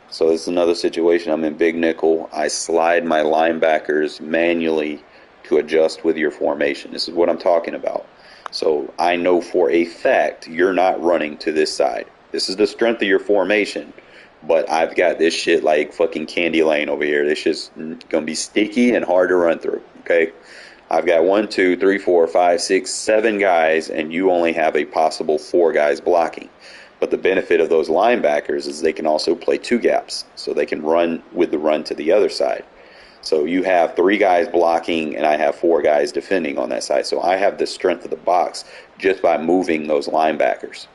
So it's another situation. I'm in big nickel. I slide my linebackers manually to adjust with your formation. This is what I'm talking about. So I know for a fact you're not running to this side. This is the strength of your formation. But I've got this shit like fucking candy lane over here. This shit's going to be sticky and hard to run through. Okay? I've got 1, 2, 3, 4, 5, 6, 7 guys, and you only have a possible 4 guys blocking. But the benefit of those linebackers is they can also play 2 gaps, so they can run with the run to the other side. So you have 3 guys blocking, and I have 4 guys defending on that side. So I have the strength of the box just by moving those linebackers.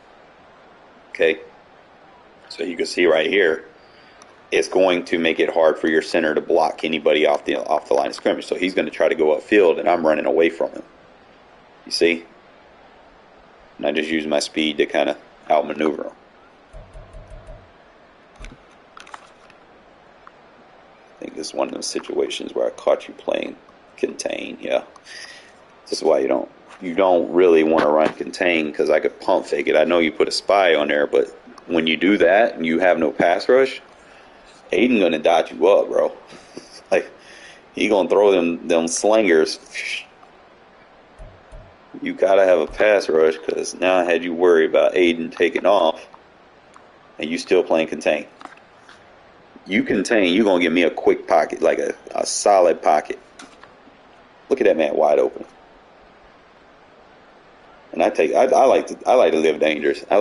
Okay? So you can see right here, it's going to make it hard for your center to block anybody off the line of scrimmage. So he's going to try to go upfield, and I'm running away from him. You see? And I just use my speed to kind of outmaneuver him. I think this is one of those situations where I caught you playing contain. Yeah, this is why you don't really want to run contain, because I could pump fake it. I know you put a spy on there, but when you do that and you have no pass rush, Aiden gonna dot you up, bro. Like, he gonna throw them slingers. You gotta have a pass rush, because now I had you worry about Aiden taking off, and you still playing contain. You contain, you gonna give me a quick pocket, like a solid pocket. Look at that man wide open. And I like to live dangerous. I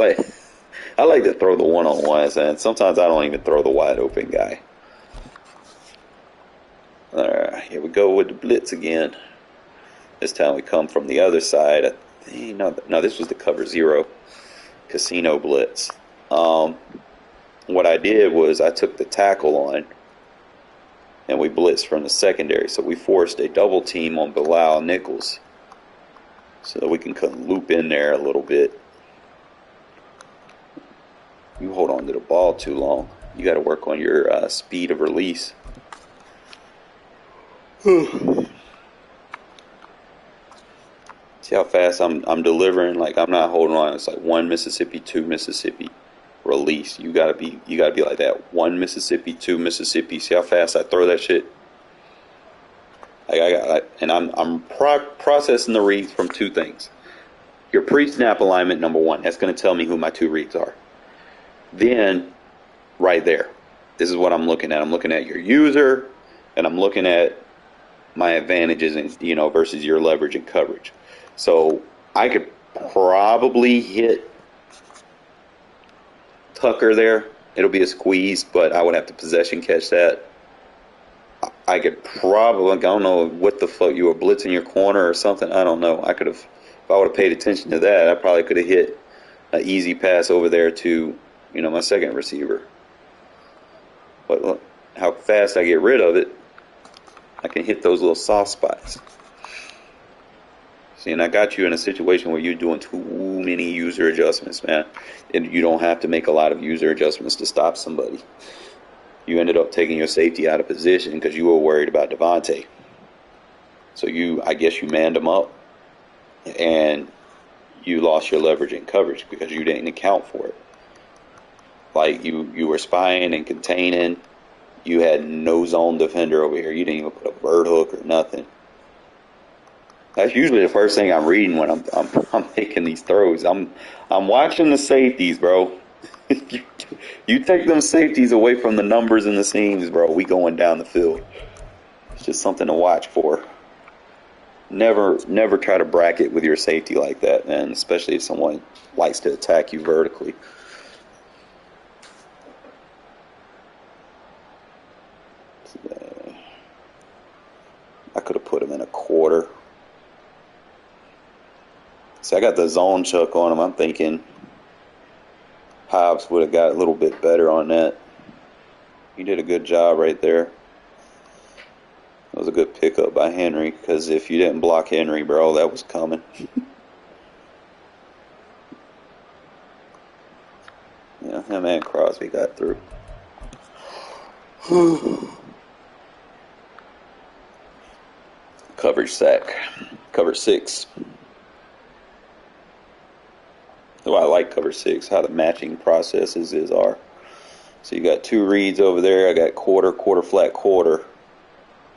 like to throw the one-on-ones, and sometimes I don't even throw the wide open guy. All right, here we go with the blitz again. This time we come from the other side. No, this was the cover 0 casino blitz. What I did was I took the tackle on, and we blitzed from the secondary. So we forced a double team on Bilal Nichols, so that we can loop in there a little bit. You hold on to the ball too long. You got to work on your speed of release. See how fast I'm delivering? Like, I'm not holding on. It's like 1 Mississippi, 2 Mississippi, release. You gotta be like that. 1 Mississippi, 2 Mississippi. See how fast I throw that shit? I'm processing the reads from 2 things. Your pre-snap alignment, number 1. That's going to tell me who my 2 reads are. Then, right there, this is what I'm looking at. I'm looking at your user, and I'm looking at my advantages versus your leverage and coverage. So I could probably hit Tucker there. It'll be a squeeze, but I would have to possession catch that. I could probably, I don't know what the fuck, you were blitzing your corner or something. I don't know. I could have, if I would have paid attention to that, I probably could have hit an easy pass over there to, my second receiver. But look how fast I get rid of it. I can hit those little soft spots. See, and I got you in a situation where you're doing too many user adjustments, man. And you don't have to make a lot of user adjustments to stop somebody. You ended up taking your safety out of position because you were worried about Devontae. So I guess you manned him up, and you lost your leverage and coverage because you didn't account for it. Like, you were spying and containing. You had no zone defender over here. You didn't even put a bird hook or nothing. That's usually the first thing I'm reading when I'm making these throws. I'm watching the safeties, bro. You take them safeties away from the numbers and the seams, bro. We going down the field. It's just something to watch for. Never try to bracket with your safety like that, man. Especially if someone likes to attack you vertically. I could have put him in a quarter. See, I got the zone chuck on him. I'm thinking Hobbs would have got a little bit better on that. He did a good job right there. That was a good pickup by Henry, because if you didn't block Henry, bro, that was coming. Oh, man, Crosby got through. Coverage sack. Cover 6. Oh, I like cover 6, how the matching processes are. So you got 2 reads over there. I got quarter, flat, quarter.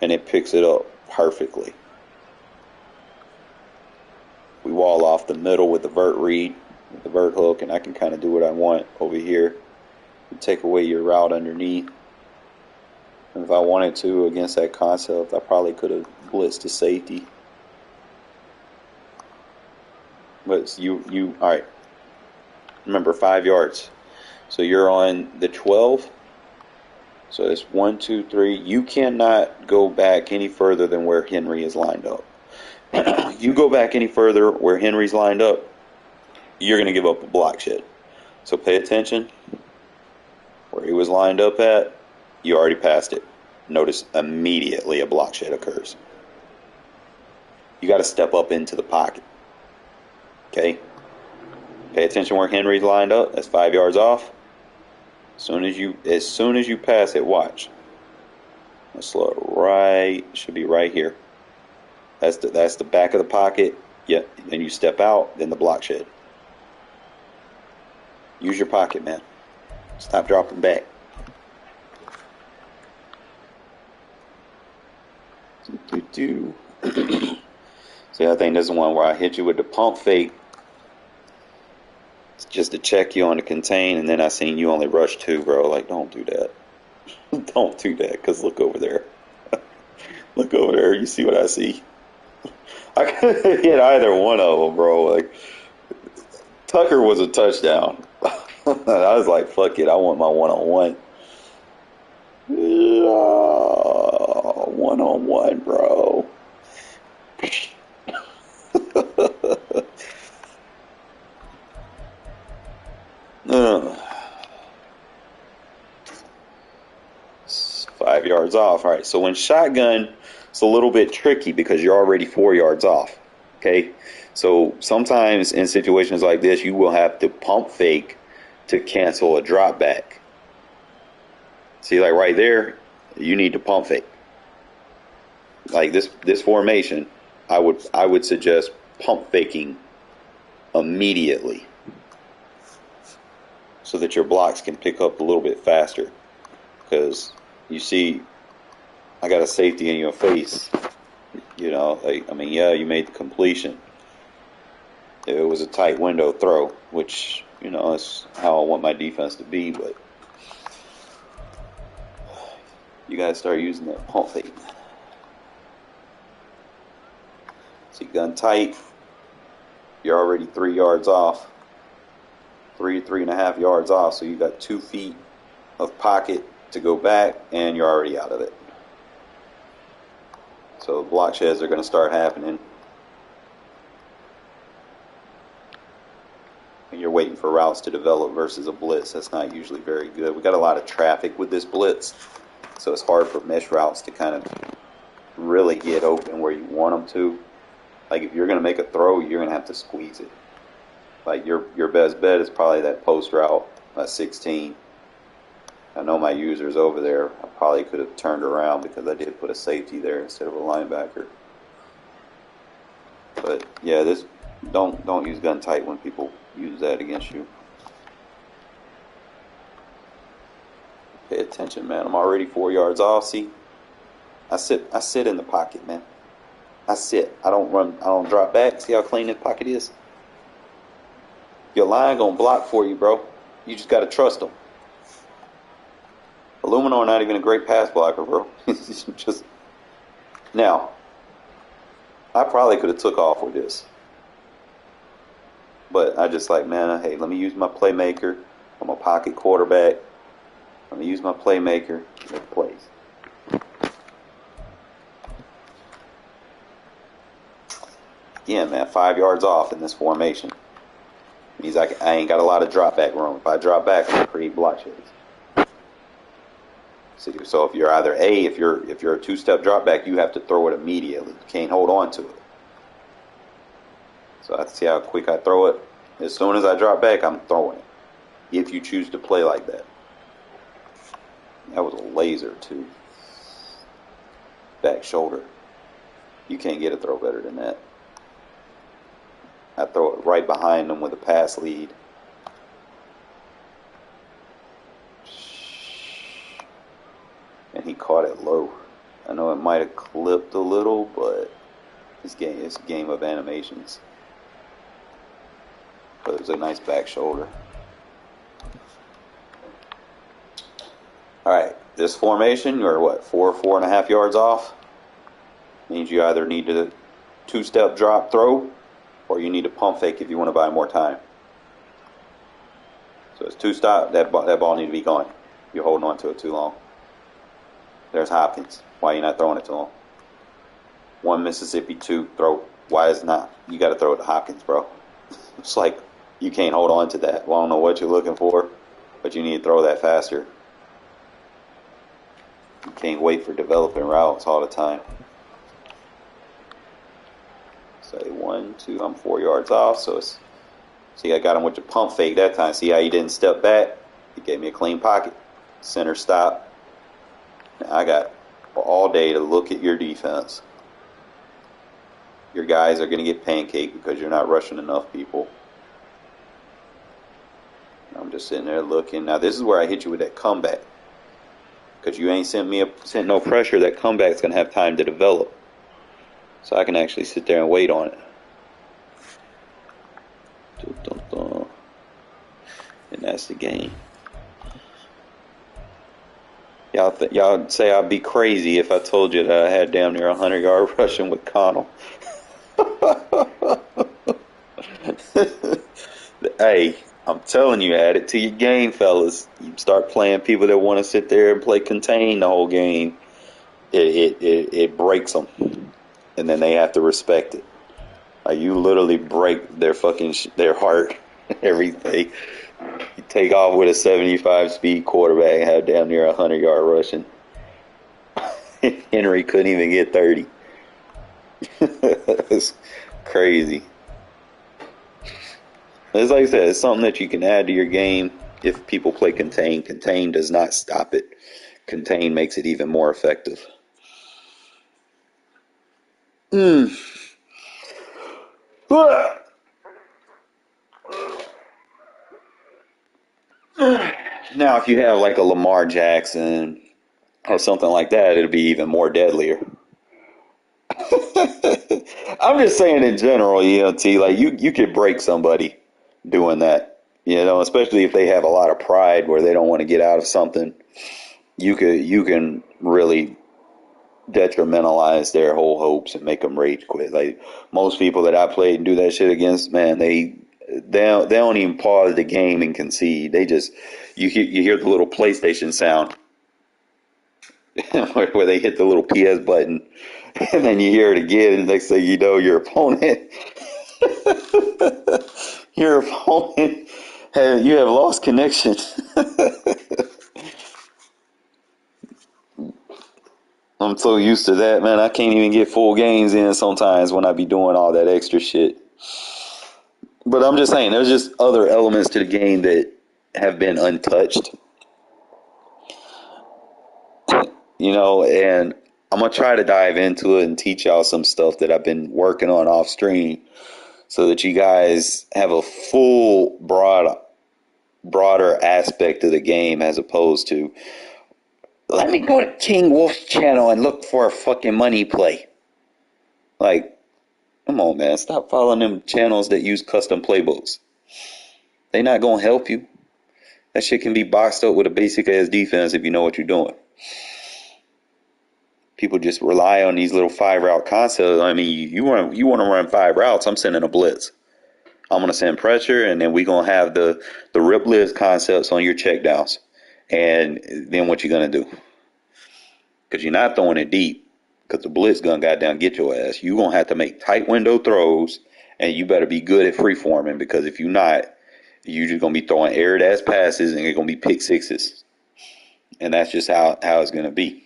And it picks it up perfectly. We wall off the middle with the vert read, with the vert hook, and I can kind of do what I want over here. And take away your route underneath. And if I wanted to against that concept, I probably could have blitzed to safety. But you all right. Remember, 5 yards. So you're on the 12. So it's 1, 2, 3. You cannot go back any further than where Henry is lined up. You go back any further where Henry's lined up, you're going to give up a block shed. So pay attention. Where he was lined up at, you already passed it. Notice immediately a block shed occurs. You got to step up into the pocket. Okay? Pay attention where Henry's lined up. That's 5 yards off. As soon as you pass it, watch. Let's slow it right. Should be right here. That's the back of the pocket. Yep. Then you step out. Then the block shed. Use your pocket, man. Stop dropping back. See, I think this is one where I hit you with the pump fake. Just to check you on the contain, and then I seen you only rush 2, bro. Like, don't do that. Don't do that, because look over there. Look over there. You see what I see? I could have hit either one of them, bro. Like, Tucker was a touchdown. I was like, fuck it. I want my one-on-one. One-on-one, bro. 5 yards off. All right, so when shotgun, it's a little bit tricky because you're already 4 yards off. Okay, so sometimes in situations like this, you will have to pump fake to cancel a drop back. See, like right there, you need to pump fake. Like this formation, I would suggest pump faking immediately so that your blocks can pick up a little bit faster. Because you see, I got a safety in your face. You know, like, I mean, yeah, you made the completion. It was a tight window throw, which, you know, that's how I want my defense to be, but you got to start using that pump fake. See, gun tight, you're already 3 yards off. 3.5 yards off, so you got 2 feet of pocket to go back, and you're already out of it. So block sheds are going to start happening. And you're waiting for routes to develop versus a blitz. That's not usually very good. We got a lot of traffic with this blitz, so it's hard for mesh routes to kind of really get open where you want them to. Like if you're going to make a throw, you're going to have to squeeze it. Like your best bet is probably that post route, 16. I know my user's over there. I probably could have turned around because I did put a safety there instead of a linebacker. But yeah, this don't use gun tight when people use that against you. Pay attention, man. I'm already 4 yards off. See, I sit in the pocket, man. I sit. I don't run. I don't drop back. See how clean this pocket is? Your line gonna block for you, bro. You just gotta trust them. Aluminor not even a great pass blocker, bro. Just now, I probably could have took off with this, but I just like, man, hey, let me use my playmaker. I'm a pocket quarterback. Let me use my playmaker to make plays. Again, man, 5 yards off in this formation means I ain't got a lot of drop back room. If I drop back, I'm gonna create block sheds. So if you're either if you're a 2-step drop back, you have to throw it immediately. You can't hold on to it. So I see how quick I throw it. As soon as I drop back, I'm throwing it. if you choose to play like that. That was a laser, too. Back shoulder. You can't get a throw better than that. I throw it right behind him with a pass lead. And he caught it low. I know it might have clipped a little, but it's a game of animations. But it was a nice back shoulder. Alright, this formation, you're what, 4.5 yards off? Means you either need to two-step drop throw, or you need to pump fake if you want to buy more time. So it's two-stop, that ball need to be gone. You're holding on to it too long. There's Hopkins. Why are you not throwing it to him? 1 Mississippi, 2, throw. Why is not? You got to throw it to Hopkins, bro. It's like you can't hold on to that. Well, I don't know what you're looking for, but you need to throw that faster. You can't wait for developing routes all the time. Say 1, 2, I'm 4 yards off, so it's, see, I got him with the pump fake that time. See how he didn't step back? He gave me a clean pocket. Center stop. Now I got all day to look at your defense. Your guys are going to get pancaked because you're not rushing enough people. I'm just sitting there looking. Now this is where I hit you with that comeback. Because you ain't sent no pressure. That comeback's going to have time to develop. So I can actually sit there and wait on it. And that's the game. Y'all say I'd be crazy if I told you that I had damn near 100-yard rushing with Connell. Hey, I'm telling you, add it to your game, fellas. You start playing people that want to sit there and play contain the whole game. It breaks them, and then they have to respect it. Like, you literally break their their heart, everything. You take off with a 75 speed quarterback and have damn near 100-yard rushing. Henry couldn't even get 30. It's crazy. It's like I said, it's something that you can add to your game if people play contain. Contain does not stop it. Contain makes it even more effective. Now, if you have like a Lamar Jackson or something like that, it'll be even more deadlier. I'm just saying in general, T, like you could break somebody doing that, especially if they have a lot of pride where they don't want to get out of something. You can really detrimentalize their whole hopes and make them rage quit. Like most people that I played and do that shit against, man, they don't even pause the game and concede. They just you hear the little PlayStation sound where they hit the little PS button, and then you hear it again, and next thing you know, your opponent you have lost connection. I'm so used to that, man. I can't even get full games in sometimes when I be doing all that extra shit. But I'm just saying, there's just other elements to the game that have been untouched. And I'm going to try to dive into it and teach y'all some stuff that I've been working on off stream so that you guys have a full, broader aspect of the game as opposed to, let me go to King Wolf's channel and look for a fucking money play. Like, come on, man. Stop following them channels that use custom playbooks. They not going to help you. That shit can be boxed up with a basic-ass defense if you know what you're doing. People just rely on these little 5-route concepts. I mean, you want to run 5 routes, I'm sending a blitz. I'm going to send pressure, and then we're going to have the rip blitz concepts on your checkdowns. And then what you going to do? Because you're not throwing it deep, because the blitz gun goddamn get your ass. You're going to have to make tight window throws, and you better be good at freeforming, because if you're not, you're just going to be throwing aired-ass passes, and it's going to be pick sixes. And that's just how it's going to be.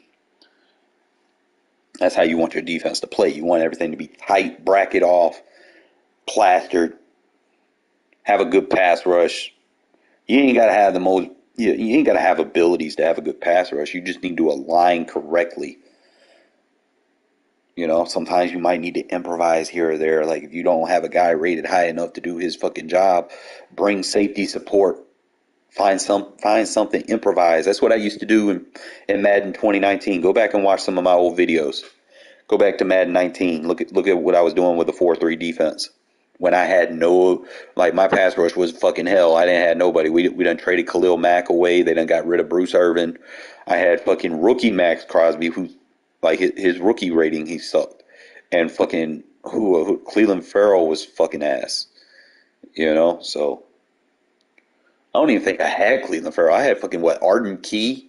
That's how you want your defense to play. You want everything to be tight, bracket off, plastered, have a good pass rush. You ain't gotta have the most. You ain't gotta have abilities to have a good pass rush. You just need to align correctly. You know, sometimes you might need to improvise here or there. Like if you don't have a guy rated high enough to do his fucking job, bring safety support. Find something, improvise. That's what I used to do in Madden 2019. Go back and watch some of my old videos. Go back to Madden 19. Look at what I was doing with the 4-3 defense. When I had no, like, my pass rush was fucking hell. I didn't have nobody. We done traded Khalil Mack away. They done got rid of Bruce Irvin. I had fucking rookie Max Crosby, who, like, his rookie rating, he sucked. And fucking who Cleveland Farrell was fucking ass. You know, so I don't even think I had Cleveland Farrell. I had fucking Arden Key.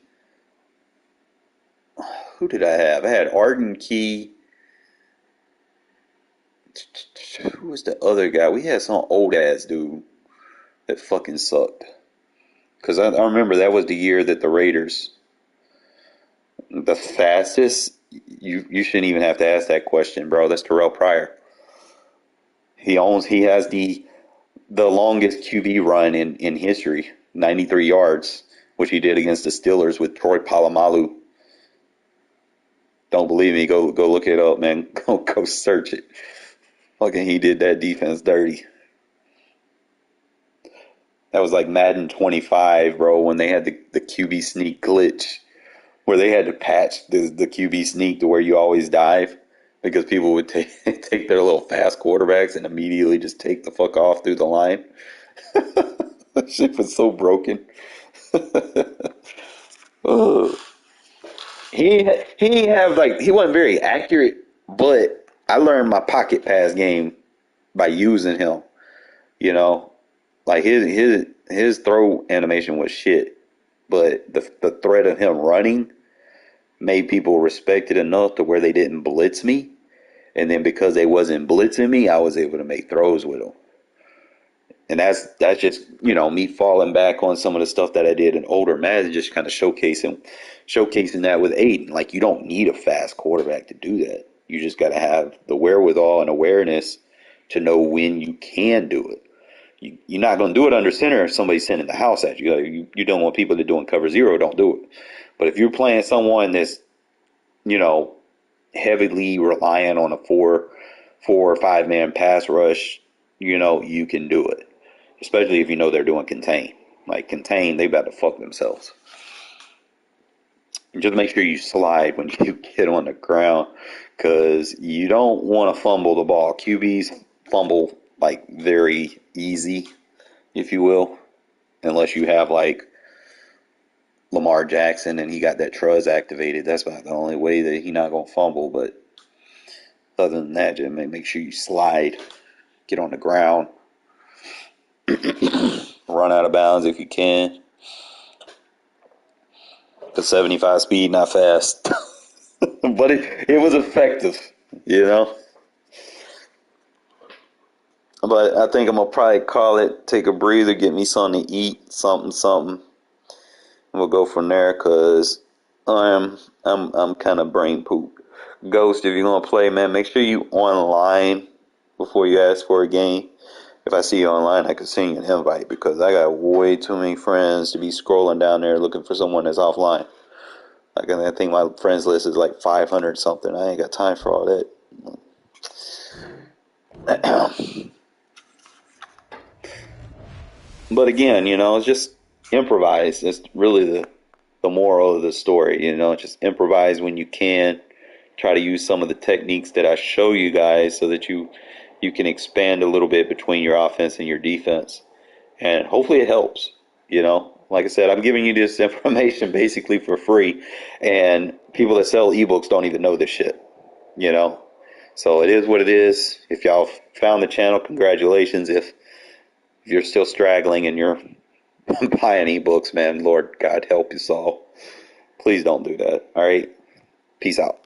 Who did I have? I had Arden Key. Who was the other guy? We had some old ass dude that fucking sucked. Because I remember that was the year that the Raiders, the fastest, you shouldn't even have to ask that question, bro. That's Terrell Pryor. He has the longest QB run in history, 93 yards, which he did against the Steelers with Troy Polamalu. Don't believe me? Go look it up, man. Go search it. Fucking he did that defense dirty. That was like Madden 25, bro, when they had the QB sneak glitch, where they had to patch the QB sneak to where you always dive because people would take their little fast quarterbacks and immediately just take the fuck off through the line. That shit was so broken. He he wasn't very accurate, but I learned my pocket pass game by using him. You know, like his throw animation was shit, but the threat of him running made people respect it enough to where they didn't blitz me, and then because they wasn't blitzing me, I was able to make throws with them. And that's just, you know, me falling back on some of the stuff that I did in older Madden, just kind of showcasing that with Aiden. Like, you don't need a fast quarterback to do that. You just got to have the wherewithal and awareness to know when you can do it. You're not going to do it under center if somebody's sending the house at you. You don't want people that are doing cover zero, don't do it. But if you're playing someone that's, you know, heavily relying on a 4 or 5 man pass rush, you know, you can do it. Especially if you know they're doing contain. Like contain, they about to fuck themselves. Just make sure you slide when you get on the ground, because you don't want to fumble the ball. QBs fumble like very easy, if you will, unless you have like Lamar Jackson and he got that truz activated. That's about the only way that he's not going to fumble. But other than that, just make sure you slide, get on the ground. Run out of bounds if you can. The 75 speed, not fast. But it was effective, you know. But I think I'm going to probably call it, take a breather, get me something to eat, something. We'll go from there, because I'm kind of brain pooped. Ghost, if you're going to play, man, make sure you online before you ask for a game. If I see you online, I can send you an invite, because I got way too many friends to be scrolling down there looking for someone that's offline. Like, I think my friends list is like 500 something. I ain't got time for all that. But again, you know, it's just improvise. That's really the moral of the story. You know, just improvise when you can. Try to use some of the techniques that I show you guys so that you can expand a little bit between your offense and your defense. And hopefully it helps. You know, like I said, I'm giving you this information basically for free. And people that sell ebooks don't even know this shit. You know, so it is what it is. If y'all found the channel, congratulations. If you're still straggling and you're buying ebooks, man, Lord God help us all. Please don't do that. All right. Peace out.